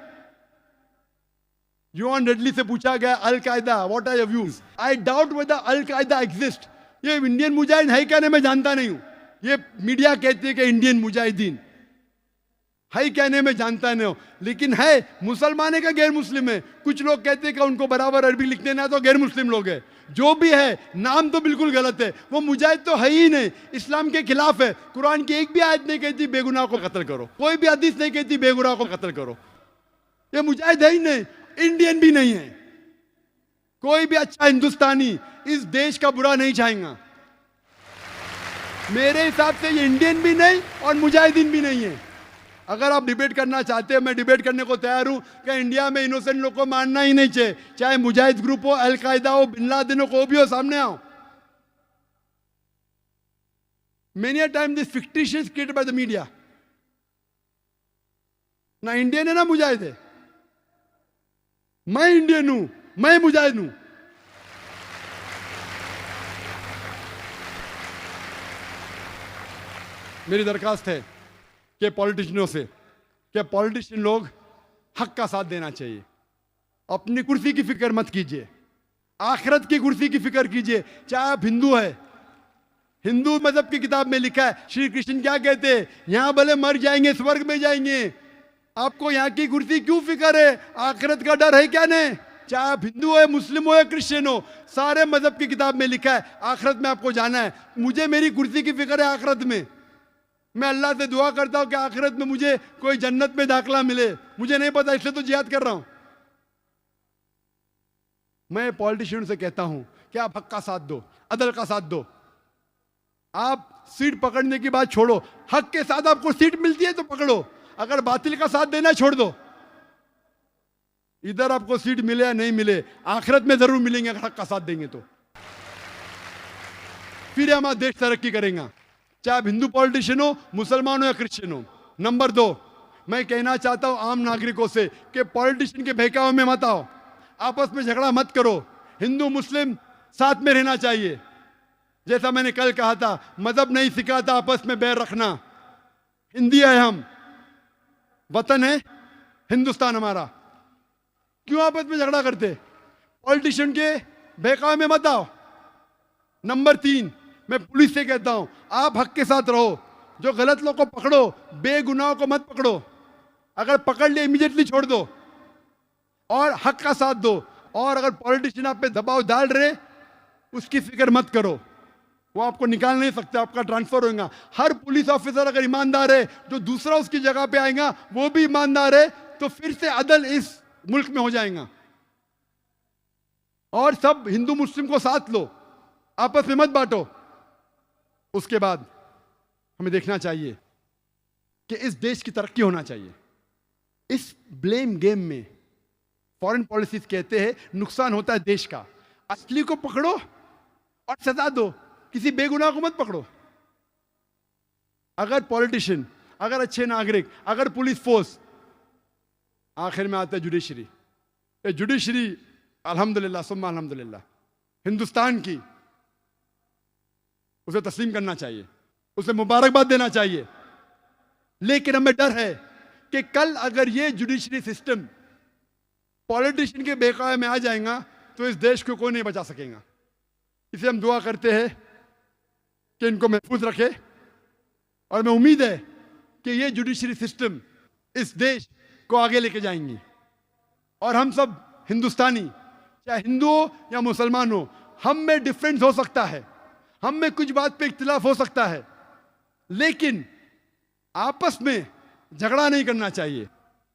[SPEAKER 1] यूआन रेडली से पूछा गया Al Qaeda what are your views, I doubt whether Al Qaeda exist. ये इंडियन मुजाहिद है क्या नहीं मैं जानता नहीं हूं। ये मीडिया कहती है कि इंडियन मुजाहिदीन है क्या नहीं मैं जानता नहीं हूं, लेकिन है। मुसलमान है क्या गैर मुस्लिम है? कुछ लोग कहते हैं कि उनको बराबर अरबी लिखने ना तो गैर मुस्लिम लोग है। जो भी है, नाम तो बिल्कुल गलत है। वो मुजाहिद तो है ही नहीं, इस्लाम के खिलाफ है। कुरान की एक भी आयत नहीं कहती बेगुनाह को कत्ल करो, कोई भी हदीस नहीं कहती बेगुनाह को कत्ल करो। ये मुजाहिद है ही नहीं, इंडियन भी नहीं है। कोई भी अच्छा हिंदुस्तानी इस देश का बुरा नहीं चाहेगा। मेरे हिसाब से ये इंडियन भी नहीं और मुजाहिदीन भी नहीं है। अगर आप डिबेट करना चाहते हैं, मैं डिबेट करने को तैयार हूं कि इंडिया में इनोसेंट लोग को मारना ही नहीं चाहिए, चाहे मुजाहिद ग्रुप हो, अलकायदा हो, बिन लादेन हो, को भी हो, सामने आओ। Many a time this fictitious created by the media. ना इंडियन है ना मुजाहिद है। मैं इंडियन हूं, मैं मुजाहिद हूं। मेरी दरखास्त है कि पॉलिटिशियनों से कि पॉलिटिशियन लोग हक का साथ देना चाहिए। अपनी कुर्सी की फिक्र मत कीजिए, आखिरत की कुर्सी की फिक्र कीजिए। चाहे आप हिंदू है, हिंदू मजहब की किताब में लिखा है, श्री कृष्ण क्या कहते हैं, यहां भले मर जाएंगे स्वर्ग में जाएंगे, आपको यहां की कुर्सी क्यों फिक्र है, आखिरत का डर है क्या नहीं। चाहे आप हिंदू है, मुस्लिम हो या क्रिश्चियन हो, सारे मजहब की किताब में लिखा है आखिरत में आपको जाना है। मुझे मेरी कुर्सी की फिक्र है आखिरत में। मैं अल्लाह से दुआ करता हूं कि आखिरत में मुझे कोई जन्नत में दाखिला मिले, मुझे नहीं पता, इसलिए तो जिहाद कर रहा हूं। मैं पॉलिटिशियन से कहता हूं कि आप हक का साथ दो, अदल का साथ दो। आप सीट पकड़ने की बात छोड़ो, हक के साथ आपको सीट मिलती है तो पकड़ो, अगर बातिल का साथ देना छोड़ दो। इधर आपको सीट मिले या नहीं मिले, आखिरत में जरूर मिलेंगे अगर हक का साथ देंगे तो। फिर हमारा देश तरक्की करेगा, चाहे आप हिंदू पॉलिटिशियन हो, मुसलमान हो या क्रिश्चियन हो। नंबर 2, मैं कहना चाहता हूं आम नागरिकों से कि पॉलिटिशियन के बहकावे में मत आओ, आपस में झगड़ा मत करो। हिंदू मुस्लिम साथ में रहना चाहिए। जैसा मैंने कल कहा था, मजहब नहीं सिखाता आपस में बैर रखना। हिंदी है हम, वतन है हिंदुस्तान हमारा, क्यों आपस में झगड़ा करते। पॉलिटिशियन के बहकावे में मत आओ। नंबर 3, मैं पुलिस से कहता हूं आप हक के साथ रहो, जो गलत लोग को पकड़ो, बेगुनाहों को मत पकड़ो, अगर पकड़ लिए इमीडिएटली छोड़ दो और हक का साथ दो। और अगर पॉलिटिशियन आप पे दबाव डाल रहे, उसकी फिक्र मत करो, वो आपको निकाल नहीं सकते, आपका ट्रांसफर होगा। हर पुलिस ऑफिसर अगर ईमानदार है, जो दूसरा उसकी जगह पे आएगा वो भी ईमानदार है, तो फिर से अदल इस मुल्क में हो जाएगा। और सब हिंदू मुस्लिम को साथ लो, आपस में मत बांटो। उसके बाद हमें देखना चाहिए कि इस देश की तरक्की होना चाहिए। इस ब्लेम गेम में फॉरेन पॉलिसीज कहते हैं नुकसान होता है देश का। असली को पकड़ो और सजा दो, किसी बेगुनाह को मत पकड़ो। अगर पॉलिटिशियन, अगर अच्छे नागरिक, अगर पुलिस फोर्स, आखिर में आता है जुडिशरी। ये जुडिशरी अल्हम्दुलिल्लाह सुम्मा अल्हम्दुलिल्लाह हिंदुस्तान की, उसे तस्लीम करना चाहिए, उसे मुबारकबाद देना चाहिए। लेकिन हमें डर है कि कल अगर ये जुडिशरी सिस्टम पॉलिटिशियन के बहकावे में आ जाएगा तो इस देश को कोई नहीं बचा सकेगा। इसे हम दुआ करते हैं कि इनको महफूज रखे, और मैं उम्मीद है कि ये जुडिशरी सिस्टम इस देश को आगे लेके जाएंगी। और हम सब हिंदुस्तानी, चाहे हिंदू हो या मुसलमान हो, हम में डिफरेंस हो सकता है, हम में कुछ बात पे इख्तिलाफ हो सकता है, लेकिन आपस में झगड़ा नहीं करना चाहिए,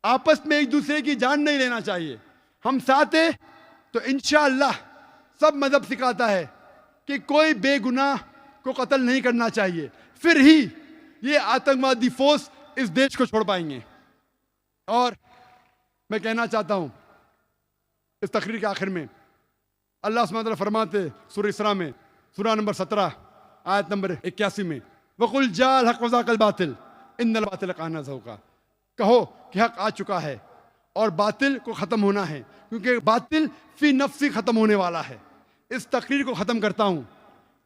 [SPEAKER 1] आपस में एक दूसरे की जान नहीं लेना चाहिए। हम साथ हैं तो इंशाअल्लाह सब मजहब सिखाता है कि कोई बेगुनाह को कत्ल नहीं करना चाहिए, फिर ही ये आतंकवादी फोर्स इस देश को छोड़ पाएंगे। और मैं कहना चाहता हूं इस तकरीर के आखिर में, अल्लाह सुब्हानहू व तआला फरमाते सूरह इसरा में, सूरह नंबर 17 आयत नंबर 81 में, वकुल जाल हक वज़ाकल बातिल इन्नल बातिल काना ज़हूक़ा, कहो कि हक आ चुका है और बातिल को ख़त्म होना है, क्योंकि बातिल फी नफ्सी ख़त्म होने वाला है। इस तकरीर को ख़त्म करता हूँ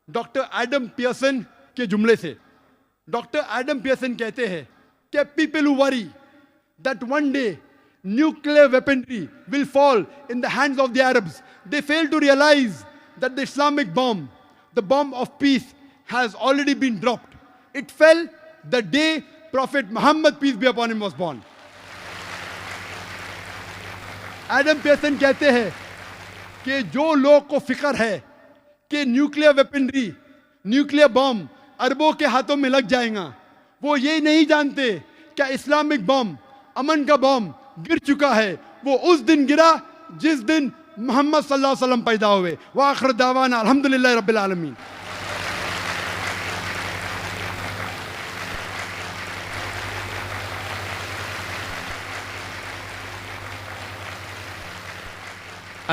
[SPEAKER 1] डॉक्टर एडम पियर्सन के जुमले से। डॉक्टर एडम पियर्सन कहते हैं कि people who worry that one day nuclear weaponry will fall in the hands of the Arabs, they fail to realize that the Islamic bomb, the bomb of peace, has already been dropped. It fell the day Prophet Muhammad, peace be upon him, was born. Adam Pearson कहते हैं कि जो लोग को फिक्र है कि nuclear weaponry, nuclear bomb अरबों के हाथों में लग जाएगा, वो ये नहीं जानते क्या इस्लामिक बॉम्ब, अमन का बॉम्ब गिर चुका है। वो उस दिन गिरा जिस दिन मोहम्मद सल्लल्लाहु अलैहि वसल्लम पैदा हुए। व आखिर दावाना अल्हम्दुलिल्लाहि रब्बिल आलमीन।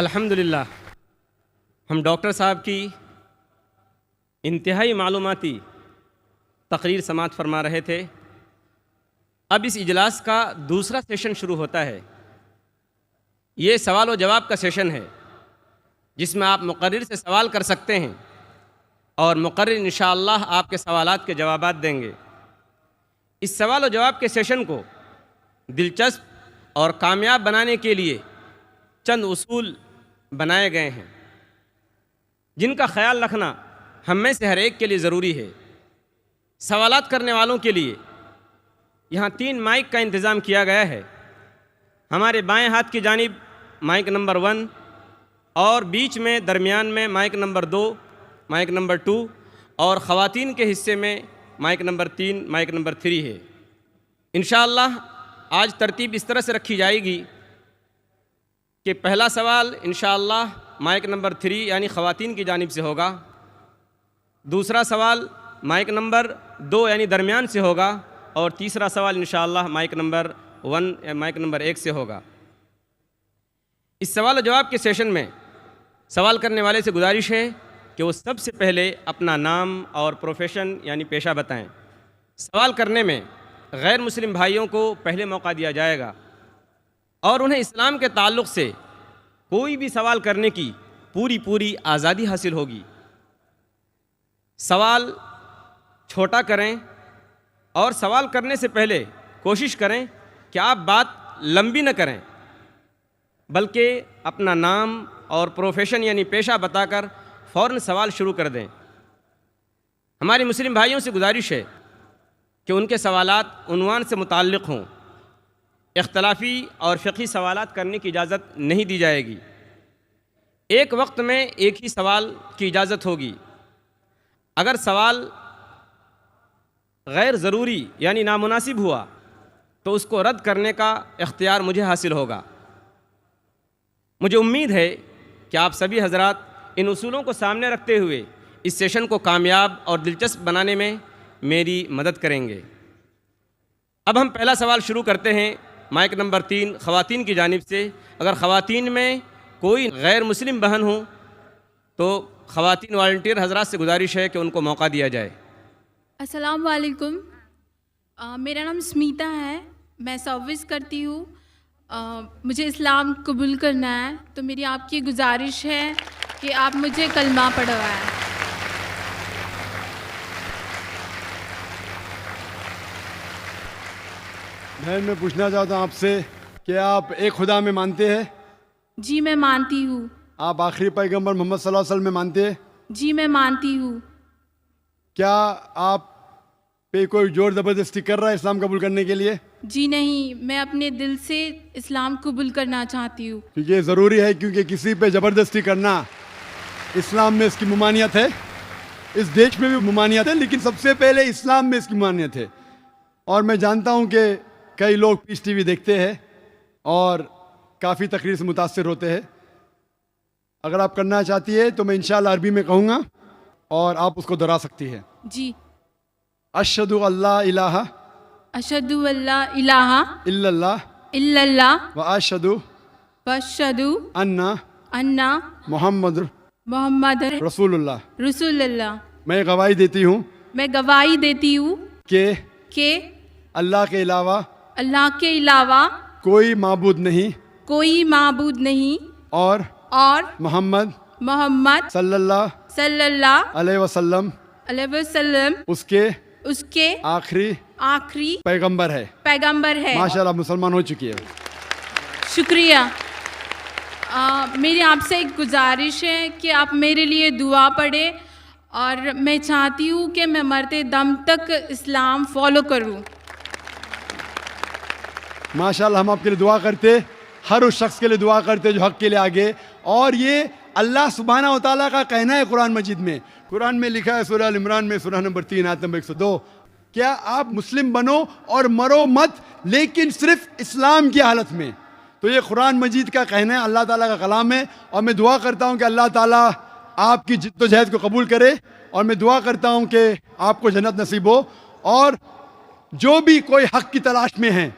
[SPEAKER 2] अल्हम्दुलिल्लाह, हम डॉक्टर साहब की इंतहाई मालूमाती तकरीर समाअत फरमा रहे थे। अब इस इजलास का दूसरा सेशन शुरू होता है। ये सवाल व जवाब का सेशन है जिसमें आप मुक़र्रिर से सवाल कर सकते हैं और मुक़र्रिर इंशाअल्लाह आपके सवालात के जवाबात देंगे। इस सवाल व जवाब के सेशन को दिलचस्प और कामयाब बनाने के लिए चंद उसूल बनाए गए हैं जिनका ख्याल रखना हम में से हर एक के लिए ज़रूरी है। सवालात करने वालों के लिए यहाँ 3 माइक का इंतज़ाम किया गया है। हमारे बाएं हाथ की जानिब माइक नंबर 1 और बीच में दरमियान में माइक नंबर 2, माइक नंबर 2 और ख़वातीन के हिस्से में माइक नंबर 3, माइक नंबर 3 है। इंशाअल्लाह आज तरतीब इस तरह से रखी जाएगी कि पहला सवाल इंशाअल्लाह माइक नंबर 3 यानी ख़वातीन की जानिब से होगा। दूसरा सवाल माइक नंबर 2 यानी दरमियान से होगा और तीसरा सवाल इंशाअल्लाह माइक नंबर 1 या माइक नंबर 1 से होगा। इस सवाल और जवाब के सेशन में सवाल करने वाले से गुजारिश है कि वो सबसे पहले अपना नाम और प्रोफेशन यानी पेशा बताएं। सवाल करने में गैर मुस्लिम भाइयों को पहले मौका दिया जाएगा और उन्हें इस्लाम के ताल्लुक़ से कोई भी सवाल करने की पूरी आज़ादी हासिल होगी। सवाल छोटा करें और सवाल करने से पहले कोशिश करें कि आप बात लंबी न करें बल्कि अपना नाम और प्रोफेशन यानी पेशा बताकर फ़ौरन सवाल शुरू कर दें। हमारे मुस्लिम भाइयों से गुजारिश है कि उनके सवालात उन्वान से मुताल्लिक़ हों। इख्तलाफी और फ़िक़ही सवालात करने की इजाज़त नहीं दी जाएगी। एक वक्त में एक ही सवाल की इजाज़त होगी। अगर सवाल गैर ज़रूरी यानी नामुनासिब हुआ तो उसको रद्द करने का इख्तियार मुझे हासिल होगा। मुझे उम्मीद है कि आप सभी हज़रात इन उसूलों को सामने रखते हुए इस सेशन को कामयाब और दिलचस्प बनाने में मेरी मदद करेंगे। अब हम पहला सवाल शुरू करते हैं माइक नंबर 3 ख़वातीन की जानिब से। अगर ख़वातीन में कोई गैर मुस्लिम बहन हो तो ख़वातीन वॉलंटियर हज़रात से गुजारिश है कि उनको मौका दिया जाए।
[SPEAKER 3] अस्सलाम वालेकुम। मेरा नाम स्मिता है, मैं सर्विस करती हूँ। मुझे इस्लाम कबूल करना है तो मेरी आपकी गुजारिश है कि आप मुझे कलमा पढ़वाएं।
[SPEAKER 1] बहन, मैं पूछना चाहता हूँ आपसे कि आप एक खुदा में मानते हैं?
[SPEAKER 3] जी मैं मानती हूँ।
[SPEAKER 1] आप आखिरी पैगंबर मोहम्मद सल्लल्लाहु अलैहि वसल्लम में मानते हैं?
[SPEAKER 3] जी मैं मानती हूँ।
[SPEAKER 1] क्या आप पे कोई जोर ज़बरदस्ती कर रहा है इस्लाम कबूल करने के लिए?
[SPEAKER 3] जी नहीं, मैं अपने दिल से इस्लाम कबूल करना चाहती हूँ।
[SPEAKER 1] क्योंकि ये ज़रूरी है, क्योंकि किसी पे ज़बरदस्ती करना इस्लाम में इसकी ममानियत है। इस देश में भी ममानियत है, लेकिन सबसे पहले इस्लाम में इसकी ममानियत है। और मैं जानता हूँ कि कई लोग पीस टीवी देखते हैं और काफ़ी तकरीर से मुतासिर होते हैं। अगर आप करना चाहती है तो मैं इंशाअल्लाह अरबी में कहूँगा और आप उसको दोहरा सकती है।
[SPEAKER 3] जी।
[SPEAKER 1] अशहदु अल्ला इलाहा
[SPEAKER 3] अशहदु अल्ला इलाहा
[SPEAKER 1] इल्लल्लाह
[SPEAKER 3] इल्लल्लाह
[SPEAKER 1] व अशहदु अन्ना मोहम्मद रसूलुल्लाह।
[SPEAKER 3] रसूलुल्लाह।
[SPEAKER 1] मैं गवाही देती हूँ कि अल्लाह के अलावा कोई माबूद नहीं और मोहम्मद सल्लल्लाहु अलैहि वसल्लम उसके आखिरी पैगंबर है। माशाल्लाह, मुसलमान हो चुकी है।
[SPEAKER 3] शुक्रिया। मेरी आपसे एक गुजारिश है कि आप मेरे लिए दुआ पढ़ें और मैं चाहती हूँ कि मैं मरते दम तक इस्लाम फॉलो करूँ।
[SPEAKER 1] माशाल्लाह, हम आपके लिए दुआ करते, हर उस शख्स के लिए दुआ करते जो हक के लिए आगे। और ये अल्लाह सुब्हानहू व तआला का कहना है कुरान मजीद में। कुरान में लिखा है सूरह अल इमरान में सूरह नंबर 3 आयत नंबर 102, क्या आप मुस्लिम बनो और मरो मत, लेकिन सिर्फ इस्लाम की हालत में। तो ये कुरान मजीद का कहना है, अल्लाह ताला का कलाम है। और मैं दुआ करता हूँ कि अल्लाह ताला आपकी जिद्दोजहद को कबूल करे और मैं दुआ करता हूँ कि आपको जन्नत नसीब हो। और जो भी कोई हक की तलाश में है,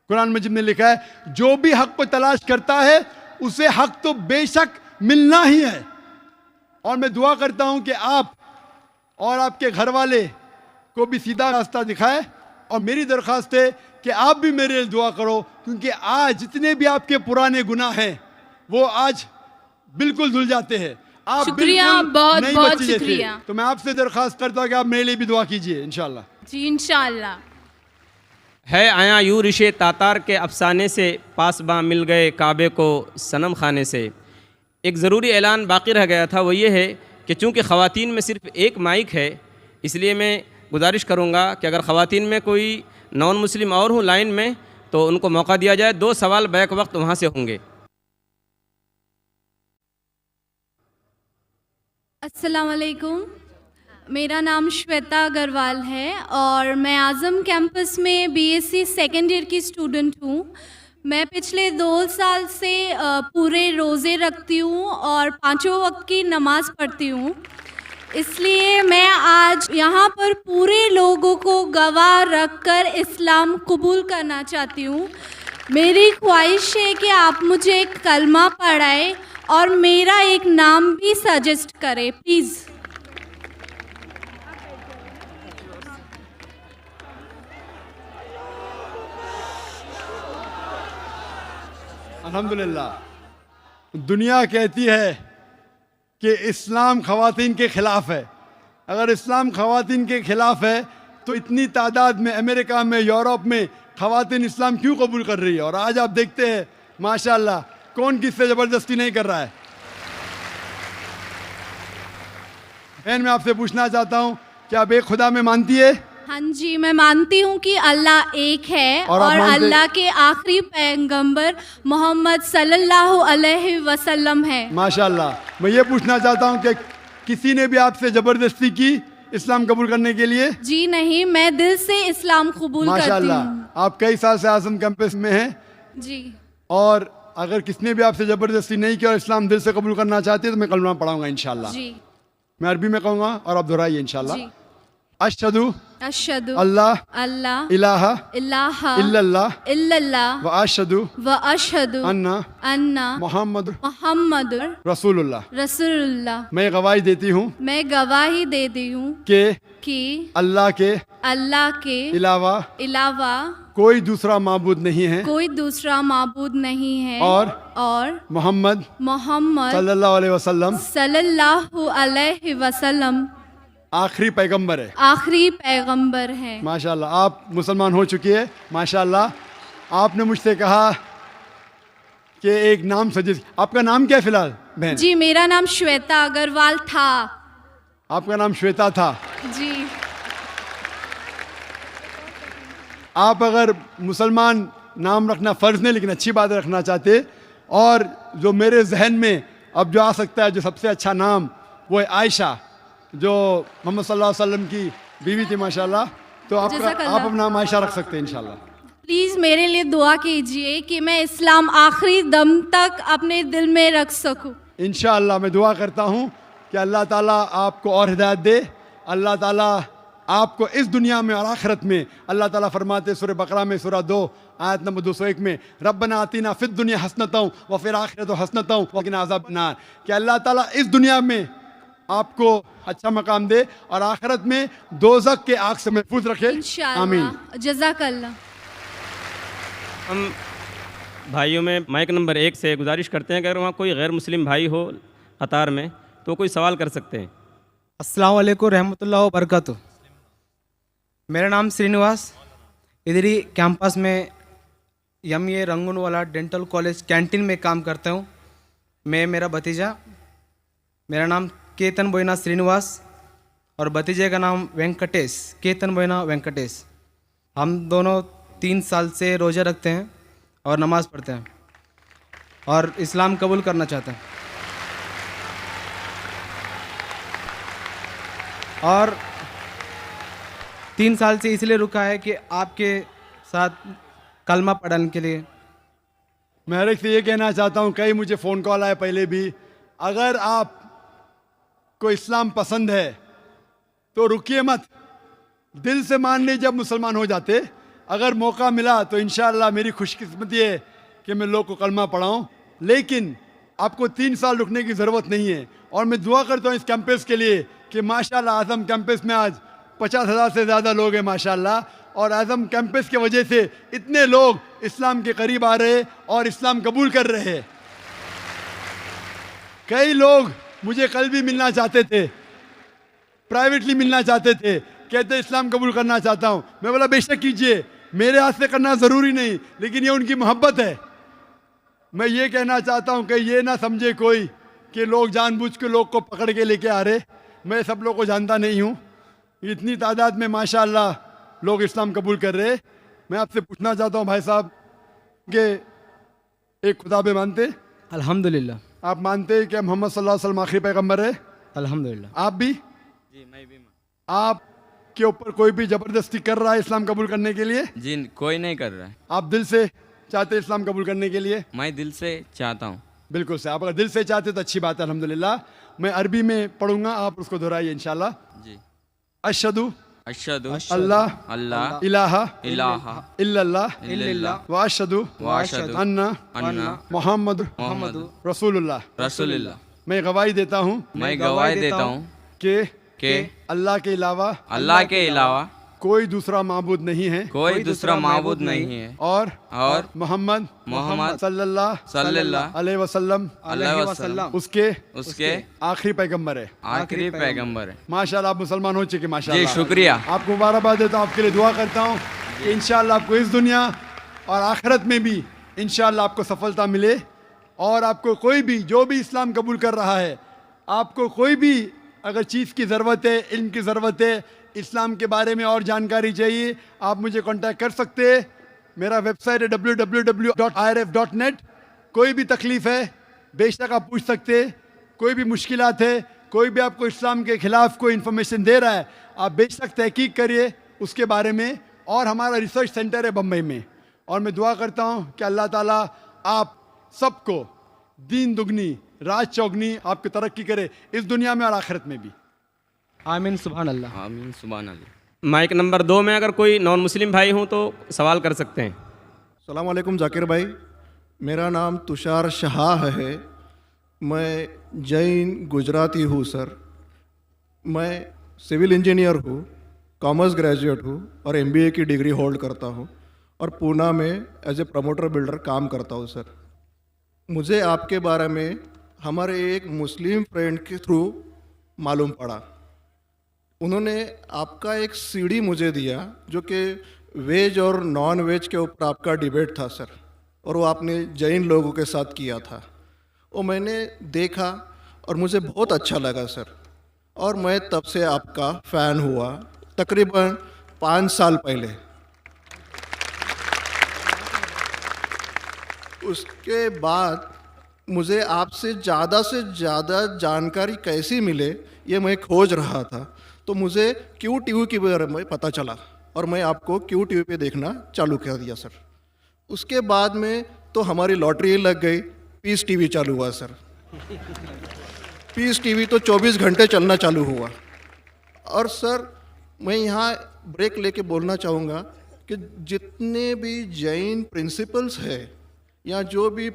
[SPEAKER 1] कुरान मजीद में लिखा है जो भी हक को तलाश करता है उसे हक तो बेशक मिलना ही है। और मैं दुआ करता हूं कि आप और आपके घर वाले को भी सीधा रास्ता दिखाए। और मेरी दरख्वास्त है कि आप भी मेरे लिए दुआ करो, क्योंकि आज जितने भी आपके पुराने गुनाह हैं वो आज बिल्कुल धुल जाते हैं। आप
[SPEAKER 3] शुक्रिया,
[SPEAKER 1] बिल्कुल
[SPEAKER 3] बहुत
[SPEAKER 1] नई
[SPEAKER 3] बहुत
[SPEAKER 1] बच्ची जैसे।
[SPEAKER 3] शुक्रिया।
[SPEAKER 1] तो मैं आपसे दरख्वास्त करता हूं कि आप मेरे लिए भी दुआ कीजिए इंशाल्लाह।
[SPEAKER 3] जी इंशाल्लाह।
[SPEAKER 2] है आया यूं रिशे तातार के अफसाने से, पासबां मिल गए काबे को सनम खाने से। एक ज़रूरी ऐलान बाकी रह गया था, वो ये है कि चूँकि ख़वातीन में सिर्फ़ एक माइक है, इसलिए मैं गुजारिश करूँगा कि अगर ख़वातीन में कोई नॉन मुस्लिम और हूँ लाइन में तो उनको मौका दिया जाए। 2 सवाल बैक वक्त वहाँ से होंगे।
[SPEAKER 4] अस्सलाम वालेकुम, मेरा नाम श्वेता अग्रवाल है और मैं आज़म कैंपस में बीएससी सेकेंड ईयर की स्टूडेंट हूँ। मैं पिछले 2 साल से पूरे रोज़े रखती हूँ और 5 वक्त की नमाज़ पढ़ती हूँ। इसलिए मैं आज यहाँ पर पूरे लोगों को गवाह रखकर इस्लाम कबूल करना चाहती हूँ। मेरी ख्वाहिश है कि आप मुझे एक कलमा पढ़ाए और मेरा एक नाम भी सजेस्ट करें प्लीज़।
[SPEAKER 1] अल्हम्दुलिल्लाह। दुनिया कहती है कि इस्लाम ख़वातीन के ख़िलाफ़ है। अगर इस्लाम ख़वातीन के ख़िलाफ़ है तो इतनी तादाद में अमेरिका में, यूरोप में ख़वातीन इस्लाम क्यों कबूल कर रही है? और आज आप देखते हैं माशाअल्लाह कौन किससे ज़बरदस्ती नहीं कर रहा है। बहन, मैं आपसे पूछना चाहता हूँ कि आप एक खुदा में मानती है?
[SPEAKER 4] हाँ जी, मैं मानती हूँ कि अल्लाह एक है
[SPEAKER 1] और
[SPEAKER 4] और अल्लाह के आखिरी पैगंबर मोहम्मद सल्लल्लाहु अलैहि वसल्लम है।
[SPEAKER 1] माशाअल्लाह। मैं ये पूछना चाहता हूँ कि किसी ने भी आपसे ज़बरदस्ती की इस्लाम कबूल करने के लिए?
[SPEAKER 4] जी नहीं, मैं दिल से इस्लाम कबूल करती
[SPEAKER 1] माशाअल्लाह।
[SPEAKER 4] हूँ।
[SPEAKER 1] आप कई साल से आज़म कैंपस में हैं
[SPEAKER 4] जी।
[SPEAKER 1] और अगर किसने भी आपसे ज़बरदस्ती नहीं की और इस्लाम दिल से कबूल करना चाहते हैं तो मैं कलमा पढ़ाऊंगा इंशाल्लाह।
[SPEAKER 4] जी
[SPEAKER 1] मैं अरबी में कहूँगा और आप दोहराइए इंशाल्लाह।
[SPEAKER 4] जी।
[SPEAKER 1] अशहदु
[SPEAKER 4] अशहदु
[SPEAKER 1] अल्लाह
[SPEAKER 4] अल्लाह
[SPEAKER 1] इलाहा
[SPEAKER 4] इलाहा
[SPEAKER 1] इल्लल्लाह
[SPEAKER 4] इल्लल्लाह
[SPEAKER 1] व अशहदु
[SPEAKER 4] व अशहदु
[SPEAKER 1] अन्ना
[SPEAKER 4] अन्ना
[SPEAKER 1] मोहम्मद
[SPEAKER 4] मोहम्मद
[SPEAKER 1] रसूलुल्लाह।
[SPEAKER 4] रसूलुल्लाह।
[SPEAKER 1] मैं गवाही देती हूँ
[SPEAKER 4] मैं गवाही देती हूँ
[SPEAKER 1] कि
[SPEAKER 4] अल्लाह के
[SPEAKER 1] अलावा
[SPEAKER 4] अलावा
[SPEAKER 1] कोई दूसरा माबूद नहीं है
[SPEAKER 4] कोई दूसरा माबूद नहीं है
[SPEAKER 1] और
[SPEAKER 4] मोहम्मद सल्लल्लाहु अलैहि वसल्लम
[SPEAKER 1] आखिरी पैगंबर है।
[SPEAKER 4] आखिरी पैगंबर है।
[SPEAKER 1] माशाल्लाह, आप मुसलमान हो चुकी है माशाल्लाह। आपने मुझसे कहा कि एक नाम सजेस्ट। आपका नाम क्या है फिलहाल बहन?
[SPEAKER 4] जी, मेरा नाम श्वेता अग्रवाल था।
[SPEAKER 1] आपका नाम श्वेता था?
[SPEAKER 4] जी।
[SPEAKER 1] आप अगर मुसलमान नाम रखना फ़र्ज़ नहीं लेकिन अच्छी बात रखना चाहते, और जो मेरे जहन में अब जो आ सकता है जो सबसे अच्छा नाम वो है आयशा, जो मोहम्मद सल्लल्लाहु अलैहि वसल्लम की बीवी थी माशाल्लाह। तो आप अपना नाम आयशा रख सकते हैं इंशाल्लाह।
[SPEAKER 4] प्लीज़ मेरे लिए दुआ कीजिए कि मैं इस्लाम आखिरी दम तक अपने दिल में रख सकूं।
[SPEAKER 1] इंशाअल्लाह मैं दुआ करता हूँ कि अल्लाह ताला आपको और हिदायत दे। अल्लाह ताला आपको इस दुनिया में और आखिरत में, अल्लाह ताला फरमाते सूरह बकरा में सूरह 2 आयत नंबर 201 में, रब्बना आतीना फिद दुनिया हसनतों व फिर आखिरत हसनतों व क़िना अज़ाबन्नार, कि अल्लाह ताला इस दुनिया में आपको अच्छा मकाम दे और आखिरत में दोज़ख के आग से महफूज रखे।
[SPEAKER 4] इंशाअल्लाह। जज़ाकल्लाह।
[SPEAKER 2] हम भाइयों में माइक नंबर 1 से गुजारिश करते हैं कि अगर वहाँ कोई गैर मुस्लिम भाई हो कतार में तो कोई सवाल कर सकते हैं।
[SPEAKER 5] अस्सलाम वालेकुम रहमतुल्लाह व बरकातुहू। मेरा नाम श्रीनिवास, इधर ही कैंपस में यम रंगूनवाला डेंटल कॉलेज कैंटीन में काम करता हूँ। मैं, मेरा भतीजा, मेरा नाम केतन बोइना श्रीनिवास और भतीजे का नाम वेंकटेश, केतन बोइना वेंकटेश। हम दोनों 3 साल से रोज़ा रखते हैं और नमाज़ पढ़ते हैं और इस्लाम कबूल करना चाहते हैं। और 3 साल से इसलिए रुका है कि आपके साथ कलमा पढ़ने के लिए।
[SPEAKER 1] मैं हर एक से ये कहना चाहता हूँ, कई मुझे फ़ोन कॉल आए पहले भी, अगर आप को इस्लाम पसंद है तो रुकिए मत, दिल से मान लीजिए, जब मुसलमान हो जाते। अगर मौका मिला तो इंशाअल्लाह मेरी खुशकिस्मती है कि मैं लोग को कलमा पढ़ाऊँ, लेकिन आपको 3 साल रुकने की ज़रूरत नहीं है। और मैं दुआ करता हूँ इस कैंपस के लिए कि माशाल्लाह आज़म कैंपस में आज 50,000 से ज़्यादा लोग हैं माशाल्लाह, और आज़म कैंपस की वजह से इतने लोग इस्लाम के करीब आ रहे और इस्लाम कबूल कर रहे हैं। कई लोग मुझे कल भी मिलना चाहते थे, प्राइवेटली मिलना चाहते थे, कहते इस्लाम कबूल करना चाहता हूँ। मैं बोला बेशक कीजिए, मेरे हाथ से करना ज़रूरी नहीं, लेकिन ये उनकी मोहब्बत है। मैं ये कहना चाहता हूँ कि ये ना समझे कोई कि लोग जानबूझ के लोग को पकड़ के लेके आ रहे। मैं सब लोग को जानता नहीं हूँ, इतनी तादाद में माशाल्लाह लोग इस्लाम कबूल कर रहे। मैं आपसे पूछना चाहता हूँ भाई साहब कि एक खुदा पे मानते?
[SPEAKER 5] अल्हम्दुलिल्लाह।
[SPEAKER 1] आप मानते हैं कि मोहम्मद सल्लल्लाहु अलैहि वसल्लम आखिरी पैगम्बर है?
[SPEAKER 5] अल्हम्दुलिल्लाह।
[SPEAKER 1] आप भी?
[SPEAKER 2] जी मैं भी।
[SPEAKER 1] आप के ऊपर कोई भी जबरदस्ती कर रहा है इस्लाम कबूल करने के लिए?
[SPEAKER 2] जी कोई नहीं कर रहा है,
[SPEAKER 1] आप दिल से चाहते इस्लाम कबूल करने के लिए?
[SPEAKER 2] मैं दिल से चाहता हूँ।
[SPEAKER 1] बिल्कुल से, आप अगर दिल से चाहते तो अच्छी बात है, अल्हम्दुलिल्लाह। मैं अरबी में पढ़ूंगा, आप उसको दोहराइए इंशाल्लाह।
[SPEAKER 2] जी।
[SPEAKER 1] अशहदु
[SPEAKER 2] अशहदु
[SPEAKER 1] अल्लाह
[SPEAKER 2] अल्लाह
[SPEAKER 1] इलाहा
[SPEAKER 2] इलाहा
[SPEAKER 1] इल्लल्लाह
[SPEAKER 2] इल्लल्लाह
[SPEAKER 1] व अशहदु
[SPEAKER 2] वाशहदु अन्ना
[SPEAKER 1] मोहम्मद
[SPEAKER 2] मोहम्मद
[SPEAKER 1] रसूलुल्लाह।
[SPEAKER 2] रसूलुल्लाह।
[SPEAKER 1] मैं गवाही देता हूँ
[SPEAKER 2] मैं गवाही देता हूँ
[SPEAKER 1] कि अल्लाह के अलावा
[SPEAKER 2] अल्लाह के अलावा
[SPEAKER 1] कोई दूसरा माबूद नहीं है
[SPEAKER 2] कोई दूसरा माबूद नहीं है,
[SPEAKER 1] और
[SPEAKER 2] और
[SPEAKER 1] मोहम्मद
[SPEAKER 2] मोहम्मद
[SPEAKER 1] सल्लल्लाहु
[SPEAKER 2] सल्लल्लाहु
[SPEAKER 1] अलैहि वसल्लम
[SPEAKER 2] अलैहि वसल्लम
[SPEAKER 1] उसके आखिरी पैगंबर है।
[SPEAKER 2] आखिरी पैगंबर है।
[SPEAKER 1] माशाल्लाह आप मुसलमान हो चुके
[SPEAKER 2] जी
[SPEAKER 1] माशाल्लाह।
[SPEAKER 2] शुक्रिया।
[SPEAKER 1] आपको मुबारकबाद देता हूँ, आपके लिए दुआ करता हूँ कि इंशाल्लाह आपको इस दुनिया और आखिरत में भी इंशाल्लाह आपको सफलता मिले। और आपको कोई भी जो भी इस्लाम कबूल कर रहा है, आपको कोई भी अगर चीज़ की ज़रूरत है, इल्म की ज़रूरत है, इस्लाम के बारे में और जानकारी चाहिए, आप मुझे कांटेक्ट कर सकते हैं। मेरा वेबसाइट है www.irf.net। कोई भी तकलीफ़ है बेशक आप पूछ सकते हैं, कोई भी मुश्किलात है, कोई भी आपको इस्लाम के ख़िलाफ़ कोई इन्फॉर्मेशन दे रहा है, आप बेशक तहकीक करिए उसके बारे में। और हमारा रिसर्च सेंटर है बम्बई में, और मैं दुआ करता हूँ कि अल्लाह ताला आप सबको दीन दुगनी रात चौगनी आपकी तरक्की करे, इस दुनिया में और आखिरत में भी।
[SPEAKER 5] आमीन सुभान अल्लाह।
[SPEAKER 2] आमीन सुभान अल्लाह। माइक नंबर 2 में अगर कोई नॉन मुस्लिम भाई हो तो सवाल कर सकते हैं।
[SPEAKER 6] अस्सलाम वालेकुम जाकिर भाई, मेरा नाम तुषार शाह है। मैं जैन गुजराती हूँ सर। मैं सिविल इंजीनियर हूँ, कॉमर्स ग्रेजुएट हूँ और MBA की डिग्री होल्ड करता हूँ, और पूना में एज ए प्रमोटर बिल्डर काम करता हूँ सर। मुझे आपके बारे में हमारे एक मुस्लिम फ्रेंड के थ्रू मालूम पड़ा। उन्होंने आपका एक CD मुझे दिया जो कि वेज और नॉन वेज के ऊपर आपका डिबेट था सर, और वो आपने जैन लोगों के साथ किया था। वो मैंने देखा और मुझे बहुत अच्छा लगा सर, और मैं तब से आपका फ़ैन हुआ तकरीबन 5 साल पहले। उसके बाद मुझे आपसे ज़्यादा जानकारी कैसी मिले ये मैं खोज रहा था, तो मुझे QTV के बारे में पता चला और मैं आपको QTV पे देखना चालू कर दिया सर। उसके बाद में तो हमारी लॉटरी लग गई, पीस TV चालू हुआ सर। पीस TV तो 24 घंटे चलना चालू हुआ। और सर मैं यहाँ ब्रेक लेके बोलना चाहूँगा कि जितने भी जैन प्रिंसिपल्स है या जो भी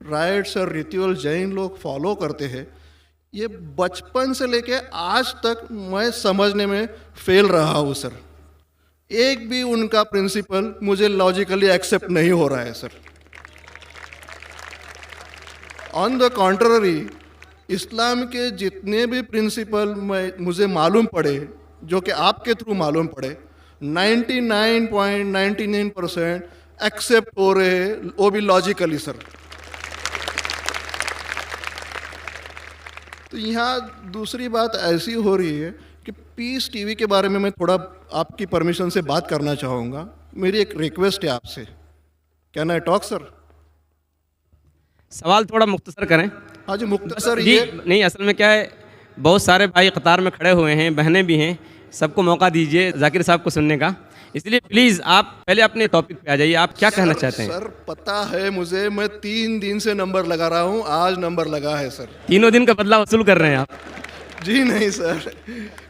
[SPEAKER 6] राइट्स और रिचुअल जैन लोग फॉलो करते हैं, ये बचपन से लेके आज तक मैं समझने में फेल रहा हूँ सर। एक भी उनका प्रिंसिपल मुझे लॉजिकली एक्सेप्ट नहीं हो रहा है सर। ऑन द कॉन्ट्ररी इस्लाम के जितने भी प्रिंसिपल मुझे मालूम पड़े, जो कि आपके थ्रू मालूम पड़े, 99.99% एक्सेप्ट हो रहे हैं, वो भी लॉजिकली सर। तो यहाँ दूसरी बात ऐसी हो रही है कि पीस TV के बारे में मैं थोड़ा आपकी परमिशन से बात करना चाहूँगा। मेरी एक रिक्वेस्ट है आपसे, कैन आई टॉक सर?
[SPEAKER 2] सवाल थोड़ा मुख्तसर करें।
[SPEAKER 6] हाँ जी मुख्तसर
[SPEAKER 2] जी
[SPEAKER 6] ये
[SPEAKER 2] नहीं, असल में क्या है, बहुत सारे भाई कतार में खड़े हुए हैं, बहनें भी हैं, सबको मौका दीजिए जाकिर साहब को सुनने का। इसलिए प्लीज़ आप पहले अपने टॉपिक पे आ जाइए, आप क्या कहना चाहते हैं?
[SPEAKER 6] सर पता है मुझे, मैं 3 दिन से नंबर लगा रहा हूँ, आज नंबर लगा है सर।
[SPEAKER 2] 3 दिन का बदला वसूल कर रहे हैं आप?
[SPEAKER 6] जी नहीं सर,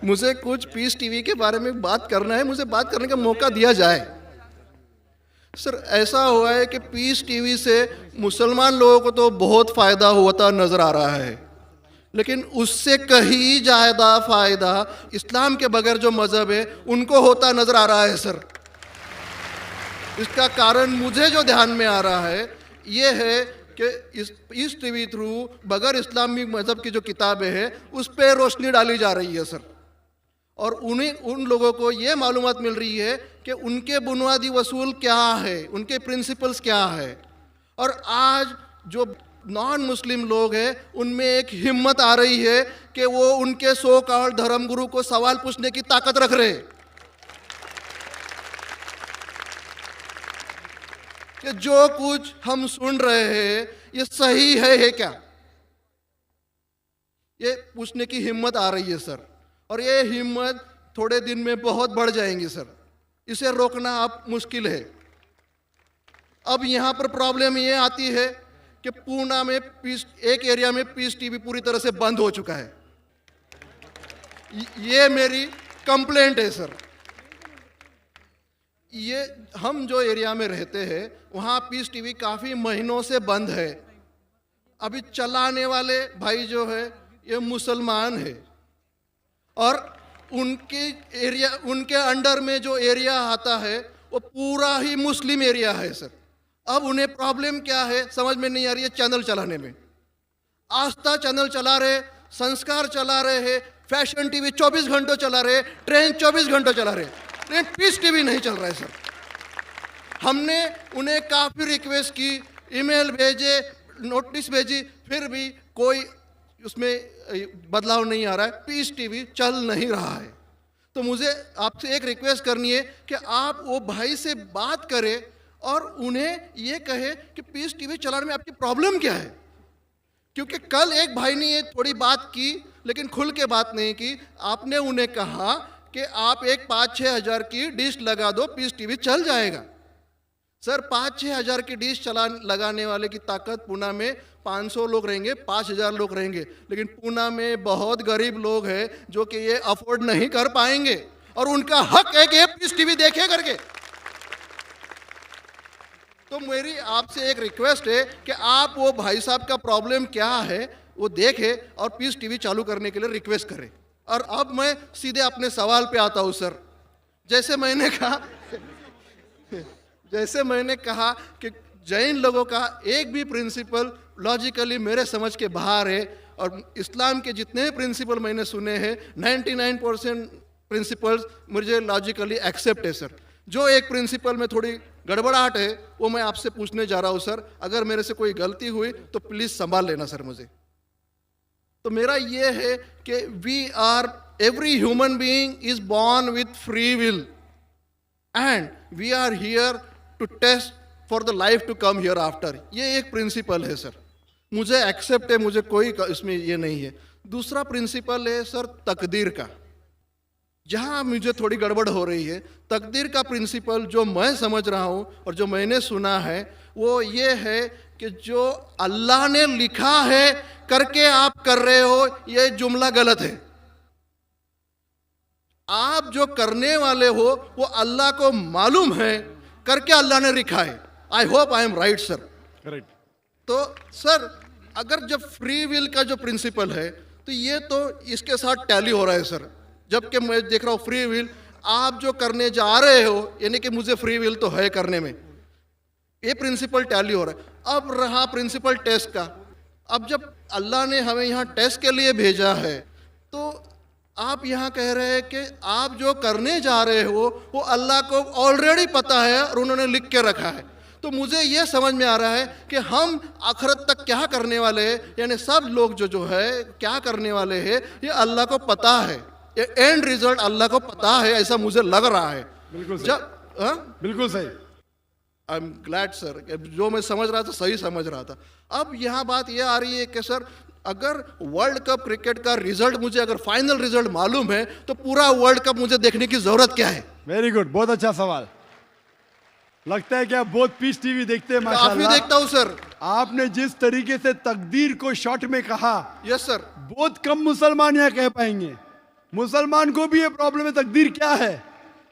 [SPEAKER 6] मुझे कुछ पीस TV के बारे में बात करना है, मुझे बात करने का मौका दिया जाए। सर ऐसा हुआ है कि पीस टीवी से मुसलमान लोगों को तो बहुत फ़ायदा होता नज़र आ रहा है, लेकिन उससे कहीं ज़्यादा फ़ायदा इस्लाम के बगैर जो मज़हब है उनको होता नज़र आ रहा है सर। इसका कारण मुझे जो ध्यान में आ रहा है ये है कि इस टीवी थ्रू बगैर इस्लामी मज़हब की जो किताबें हैं उस पर रोशनी डाली जा रही है सर, और उन लोगों को ये मालूमात मिल रही है कि उनके बुनियादी वसूल क्या है, उनके प्रिंसिपल्स क्या है। और आज जो नॉन मुस्लिम लोग हैं उनमें एक हिम्मत आ रही है कि वो उनके सो कॉल्ड धर्मगुरु को सवाल पूछने की ताकत रख रहे हैं कि जो कुछ हम सुन रहे हैं ये सही है क्या, ये पूछने की हिम्मत आ रही है सर। और ये हिम्मत थोड़े दिन में बहुत बढ़ जाएंगी सर, इसे रोकना अब मुश्किल है। अब यहाँ पर प्रॉब्लम ये आती है कि पूना में एक एरिया में पीस टीवी पूरी तरह से बंद हो चुका है, ये मेरी कंप्लेंट है सर। ये हम जो एरिया में रहते हैं वहाँ पीस टीवी काफ़ी महीनों से बंद है। अभी चलाने वाले भाई जो है ये मुसलमान है, और उनके अंडर में जो एरिया आता है वो पूरा ही मुस्लिम एरिया है सर। अब उन्हें प्रॉब्लम क्या है समझ में नहीं आ रही है चैनल चलाने में। आस्था चैनल चला रहे, संस्कार चला रहे हैं, फैशन टीवी 24 घंटों चला रहे, ट्रेन 24 घंटों चला रहे, लेकिन पीस टीवी नहीं चल रहा है सर। हमने उन्हें काफ़ी रिक्वेस्ट की, ईमेल भेजे, नोटिस भेजी, फिर भी कोई उसमें बदलाव नहीं आ रहा है, पीस टीवी चल नहीं रहा है। तो मुझे आपसे एक रिक्वेस्ट करनी है कि आप वो भाई से बात करें और उन्हें ये कहे कि पीस टीवी चलाने में आपकी प्रॉब्लम क्या है। क्योंकि कल एक भाई ने ये थोड़ी बात की लेकिन खुल के बात नहीं की। आपने उन्हें कहा कि आप एक 5-6 हज़ार की डिश लगा दो, पीस टीवी चल जाएगा। सर 5-6 हज़ार की डिश लगाने वाले की ताकत पूना में 500 लोग रहेंगे, 5,000 लोग रहेंगे, लेकिन पूना में बहुत गरीब लोग हैं जो कि ये अफोर्ड नहीं कर पाएंगे, और उनका हक है कि ये पीस टीवी देखे करके। तो मेरी आपसे एक रिक्वेस्ट है कि आप वो भाई साहब का प्रॉब्लम क्या है वो देखें और पीस टीवी चालू करने के लिए रिक्वेस्ट करें। और अब मैं सीधे अपने सवाल पे आता हूँ सर। जैसे मैंने कहा कि जैन लोगों का एक भी प्रिंसिपल लॉजिकली मेरे समझ के बाहर है, और इस्लाम के जितने भी प्रिंसिपल मैंने सुने हैं 99% प्रिंसिपल्स मुझे लॉजिकली एक्सेप्ट है सर। जो एक प्रिंसिपल में थोड़ी गड़बड़ाहट है वो मैं आपसे पूछने जा रहा हूँ सर। अगर मेरे से कोई गलती हुई तो प्लीज़ संभाल लेना सर मुझे। तो मेरा ये है कि every human being is born with free will and we are here to test for the life to come hereafter. ये एक प्रिंसिपल है सर, मुझे एक्सेप्ट है, मुझे कोई इसमें ये नहीं है। दूसरा प्रिंसिपल है सर तकदीर का, जहाँ मुझे थोड़ी गड़बड़ हो रही है। तकदीर का प्रिंसिपल जो मैं समझ रहा हूँ और जो मैंने सुना है वो ये है कि जो अल्लाह ने लिखा है करके आप कर रहे हो, ये जुमला गलत है। आप जो करने वाले हो वो अल्लाह को मालूम है करके अल्लाह ने लिखा है। I hope I am right sir.
[SPEAKER 1] Correct.
[SPEAKER 6] तो सर अगर जब फ्री विल का जो प्रिंसिपल है तो ये तो इसके साथ टैली हो रहा है सर। जबकि मैं देख रहा हूँ फ्री विल आप जो करने जा रहे हो, यानी कि मुझे फ्री विल तो है करने में, ये प्रिंसिपल टैली हो रहा है। अब रहा प्रिंसिपल टेस्ट का। अब जब अल्लाह ने हमें यहाँ टेस्ट के लिए भेजा है तो आप यहाँ कह रहे हैं कि आप जो करने जा रहे हो वो अल्लाह को ऑलरेडी पता है और उन्होंने लिख के रखा है। तो मुझे ये समझ में आ रहा है कि हम आखिरत तक क्या करने वाले हैं, यानी सब लोग जो है क्या करने वाले हैं ये अल्लाह को पता है, ये एंड रिजल्ट अल्लाह को पता है, ऐसा मुझे लग रहा है।
[SPEAKER 1] बिल्कुल सही। बिल्कुल सही।
[SPEAKER 6] आई एम ग्लैड सर, जो मैं समझ रहा था सही समझ रहा था। अब यहाँ बात यह आ रही है कि सर अगर वर्ल्ड कप क्रिकेट का रिजल्ट मुझे अगर फाइनल रिजल्ट मालूम है तो पूरा वर्ल्ड कप मुझे देखने की जरूरत क्या है?
[SPEAKER 1] वेरी गुड, बहुत अच्छा सवाल। लगता है कि आप बहुत पीस टीवी देखते हैं।
[SPEAKER 6] काफी
[SPEAKER 1] माशाल्लाह
[SPEAKER 6] देखता हूँ सर।
[SPEAKER 1] आपने जिस तरीके से तकदीर को शॉर्ट में कहा,
[SPEAKER 6] यस सर,
[SPEAKER 1] बहुत कम मुसलमान यहाँ कह पाएंगे। मुसलमान को भी ये प्रॉब्लम है तकदीर क्या है।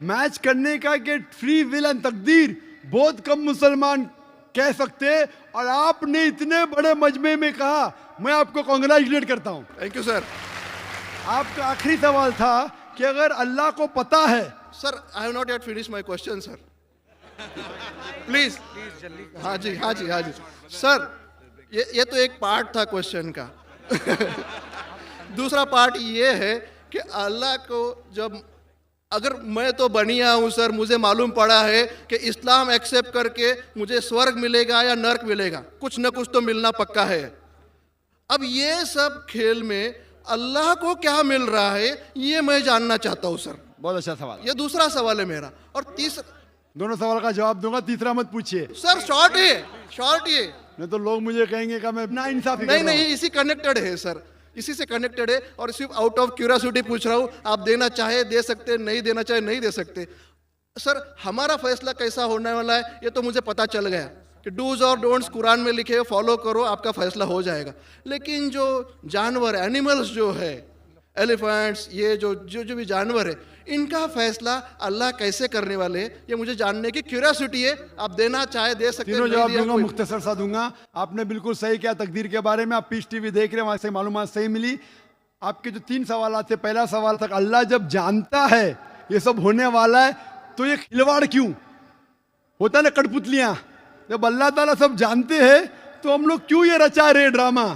[SPEAKER 1] मैच करने का कि फ्री विल एंड तकदीर बहुत कम मुसलमान कह सकते, और आपने इतने बड़े मजमे में कहा, मैं आपको कांग्रेचुलेट करता हूं।
[SPEAKER 6] Thank you sir.
[SPEAKER 1] आपका आखिरी सवाल था कि अगर अल्लाह को पता है,
[SPEAKER 6] sir I have not yet finish my question sir, please. हाँ जी हाँ जी हाँ जी सर, ये तो एक पार्ट था क्वेश्चन का। दूसरा पार्ट ये है कि अल्लाह को जब, अगर मैं तो बनिया हूँ सर, मुझे मालूम पड़ा है कि इस्लाम एक्सेप्ट करके मुझे स्वर्ग मिलेगा या नर्क मिलेगा, कुछ न कुछ तो मिलना पक्का है। अब ये सब खेल में अल्लाह को क्या मिल रहा है, ये मैं जानना चाहता हूँ सर।
[SPEAKER 1] बहुत अच्छा सवाल।
[SPEAKER 6] ये दूसरा सवाल है मेरा। और तीसरा,
[SPEAKER 1] दोनों सवाल का जवाब दूंगा, तीसरा मत पूछिए
[SPEAKER 6] सर शॉर्ट है, शॉर्ट ये।
[SPEAKER 1] नहीं तो लोग मुझे कहेंगे कि मैं ना इंसाफी कर
[SPEAKER 6] नहीं
[SPEAKER 1] रहा हूं।
[SPEAKER 6] नहीं, इसी कनेक्टेड है सर, इसी से कनेक्टेड है। और सिर्फ आउट ऑफ क्यूरियोसिटी पूछ रहा हूँ, आप देना चाहे दे सकते, नहीं देना चाहे नहीं दे सकते। सर हमारा फैसला कैसा होने वाला है ये तो मुझे पता चल गया कि डूज और डोंट्स कुरान में लिखे, फॉलो करो, आपका फैसला हो जाएगा। लेकिन जो जानवर, एनिमल्स जो है, एलिफेंट्स, ये जो जो जो भी जानवर है, इनका फैसला अल्लाह कैसे करने वाले हैं, ये मुझे जानने की क्यूरियोसिटी है। आप देना चाहे दे सकते हैं,
[SPEAKER 1] तीनों
[SPEAKER 6] नहीं
[SPEAKER 1] जवाब
[SPEAKER 6] दिया
[SPEAKER 1] दूंगा,
[SPEAKER 6] कोई-
[SPEAKER 1] मुख्तसर सा दूंगा। आपने बिल्कुल सही किया तकदीर के बारे में। आप पीस टीवी देख रहे हैं, वहां से मालूमात सही मिली। आपके जो 3 सवाल थे, पहला सवाल था अल्लाह जब जानता है ये सब होने वाला है तो ये खिलवाड़ क्यों होता है ना, कठपुतलियां। जब अल्लाह ताला सब जानते हैं तो हम लोग क्यों ये रचा रहे ड्रामा,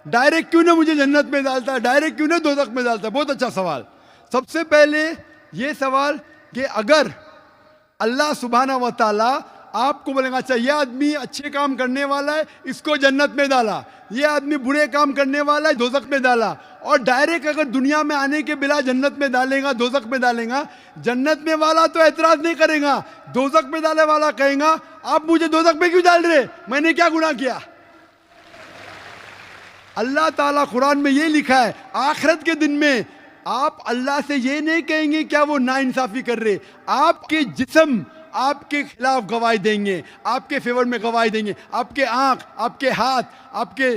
[SPEAKER 1] डायरेक्ट क्यों ना मुझे जन्नत में डालता है, डायरेक्ट क्यों ना दोज़ख में डालता है। बहुत अच्छा सवाल। सबसे पहले ये सवाल कि अगर अल्लाह सुब्हाना व तआला आपको बोलेगा अच्छा ये आदमी अच्छे काम करने वाला है, इसको जन्नत में डाला, ये आदमी बुरे काम करने वाला है, दोज़ख में डाला, और डायरेक्ट अगर दुनिया में आने के बिना जन्नत में डालेगा, दोज़ख में डालेगा, जन्नत में वाला तो एतराज नहीं करेगा, दोज़ख में डाले वाला कहेगा आप मुझे दोज़ख में क्यों डाल रहे, मैंने क्या गुनाह किया। अल्लाह ताला कुरान में ये लिखा है, आखिरत के दिन में आप अल्लाह से ये नहीं कहेंगे क्या वो नाइंसाफी कर रहे, आपके जिस्म आपके खिलाफ गवाही देंगे, आपके फेवर में गवाही देंगे, आपके आंख, आपके हाथ, आपके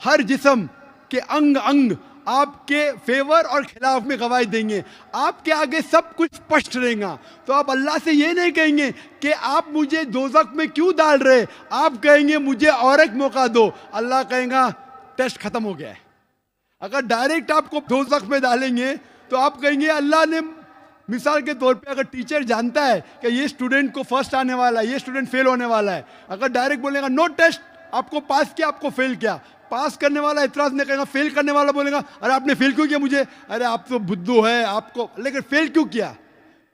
[SPEAKER 1] हर जिस्म के अंग अंग आपके फेवर और खिलाफ में गवाही देंगे, आपके आगे सब कुछ स्पष्ट रहेगा। तो आप अल्लाह से ये नहीं कहेंगे कि आप मुझे दोज़ख में क्यों डाल रहे, आप कहेंगे मुझे और एक मौका दो। अल्लाह कहेगा टेस्ट खत्म हो गया है। अगर डायरेक्ट आपको दोज़ख में डालेंगे तो आप कहेंगे अल्लाह ने, मिसाल के तौर पे अगर टीचर जानता है कि ये स्टूडेंट को फर्स्ट आने वाला है, ये स्टूडेंट फेल होने वाला है, अगर डायरेक्ट बोलेगा नो टेस्ट, आपको पास किया आपको फेल किया, पास करने वाला एतराज नहीं करेगा, फेल करने वाला बोलेगा अरे आपने फेल क्यों किया मुझे, अरे आप तो बुद्धू है आपको, लेकिन फेल क्यों किया,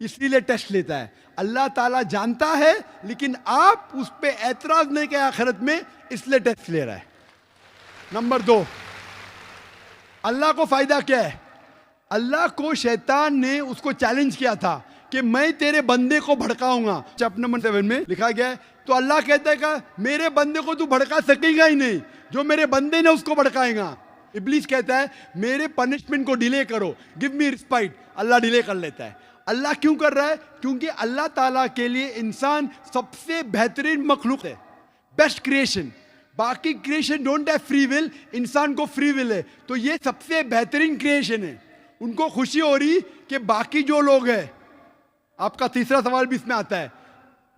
[SPEAKER 1] इसीलिए टेस्ट लेता है। अल्लाह ताला जानता है लेकिन आप उस पर एतराज नहीं किया आखिरत में, इसलिए टेस्ट ले रहा है। नंबर 2, अल्लाह को फायदा क्या है। अल्लाह को शैतान ने उसको चैलेंज किया था कि मैं तेरे बंदे को भड़काऊंगा। चैप्टर नंबर 7 में लिखा गया है, तो अल्लाह कहता है कि मेरे बंदे को तू भड़का सकेगा ही नहीं, जो मेरे बंदे ने उसको भड़काएगा। इब्लीस कहता है मेरे पनिशमेंट को डिले करो, गिव मी रिस्पाइट, अल्लाह डिले कर लेता है। अल्लाह क्यों कर रहा है, क्योंकि अल्लाह ताला के लिए इंसान सबसे बेहतरीन मखलूक है, बेस्ट क्रिएशन। बाकी creation don't have free will, इंसान को फ्री विल है, तो ये सबसे बेहतरीन क्रिएशन है। उनको खुशी हो रही कि बाकी जो लोग हैं, आपका तीसरा सवाल भी इसमें आता है,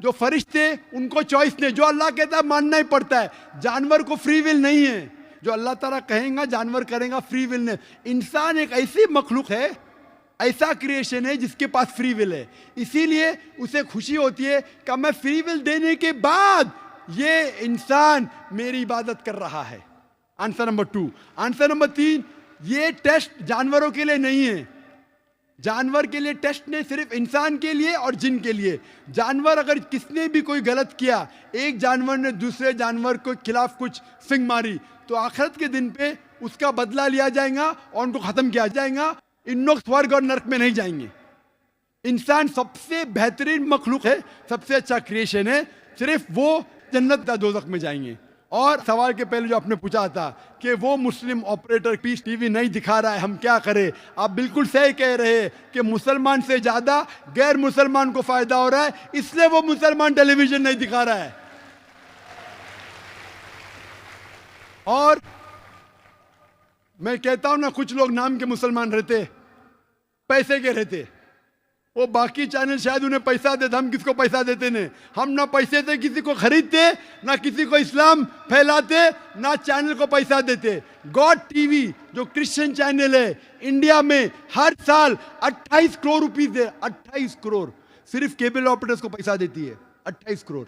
[SPEAKER 1] जो फरिश्ते उनको चॉइस नहीं, जो अल्लाह कहता है मानना ही पड़ता है। जानवर को फ्री विल नहीं है, जो अल्लाह ताला कहेगा जानवर करेगा, फ्री विल नहीं। इंसान एक ऐसी मखलूक है, ऐसा क्रिएशन है जिसके पास फ्री विल है, इसीलिए उसे खुशी होती है कि मैं फ्री विल देने के बाद ये इंसान मेरी इबादत कर रहा है। Answer number 2। आंसर नंबर 3, ये टेस्ट जानवरों के लिए नहीं है। जानवर के लिए टेस्ट नहीं, सिर्फ इंसान के लिए और जिन के लिए। जानवर अगर किसने भी कोई गलत किया, एक जानवर ने दूसरे जानवर के खिलाफ कुछ सिंग मारी, तो आखिरत के दिन पे उसका बदला लिया जाएगा और उनको खत्म किया जाएगा। इन लोग स्वर्ग और नरक में नहीं जाएंगे। इंसान सबसे बेहतरीन मखलूक है, सबसे अच्छा क्रिएशन है, सिर्फ वो जन्नत या दोज़ख में जाएंगे। और सवाल के पहले जो आपने पूछा था कि वो मुस्लिम ऑपरेटर पीस टीवी नहीं दिखा रहा है, हम क्या करें, आप बिल्कुल सही कह रहे हैं कि मुसलमान से ज्यादा गैर मुसलमान को फायदा हो रहा है, इसलिए वो मुसलमान टेलीविजन नहीं दिखा रहा है। और मैं कहता हूं ना, कुछ लोग नाम के मुसलमान रहते, पैसे के रहते, वो बाकी चैनल शायद उन्हें पैसा देते, हम किसको पैसा देते नहीं। हम ना पैसे से किसी को खरीदते, ना किसी को इस्लाम फैलाते, ना चैनल को पैसा देते। गॉड टीवी जो क्रिश्चियन चैनल है इंडिया में हर साल 28 करोड़ रुपीस है, 28 करोड़ सिर्फ केबल ऑपरेटर्स को पैसा देती है। 28 करोड़,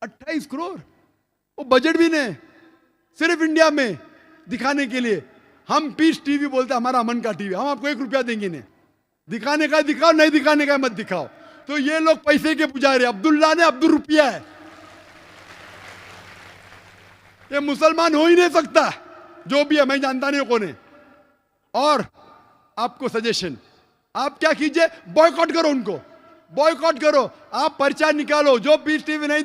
[SPEAKER 1] 28 करोड़, वो बजट भी नहीं सिर्फ इंडिया में दिखाने के लिए। हम पीस टीवी बोलते हैं हमारा अमन का टीवी, हम आपको 1 रुपया देंगे नहीं, दिखाने का दिखाओ, नहीं दिखाने का मत दिखाओ। तो ये लोग पैसे के पुजारी, अब्दुल्ला ने अब्दुल रुपया है, ये मुसलमान हो ही नहीं सकता। जो भी है मैं जानता नहीं कौन है। और आपको सजेशन, आप क्या कीजिए, बॉयकॉट करो उनको, बॉयकॉट करो, आप पर्चा निकालो। जो पीस टीवी नहीं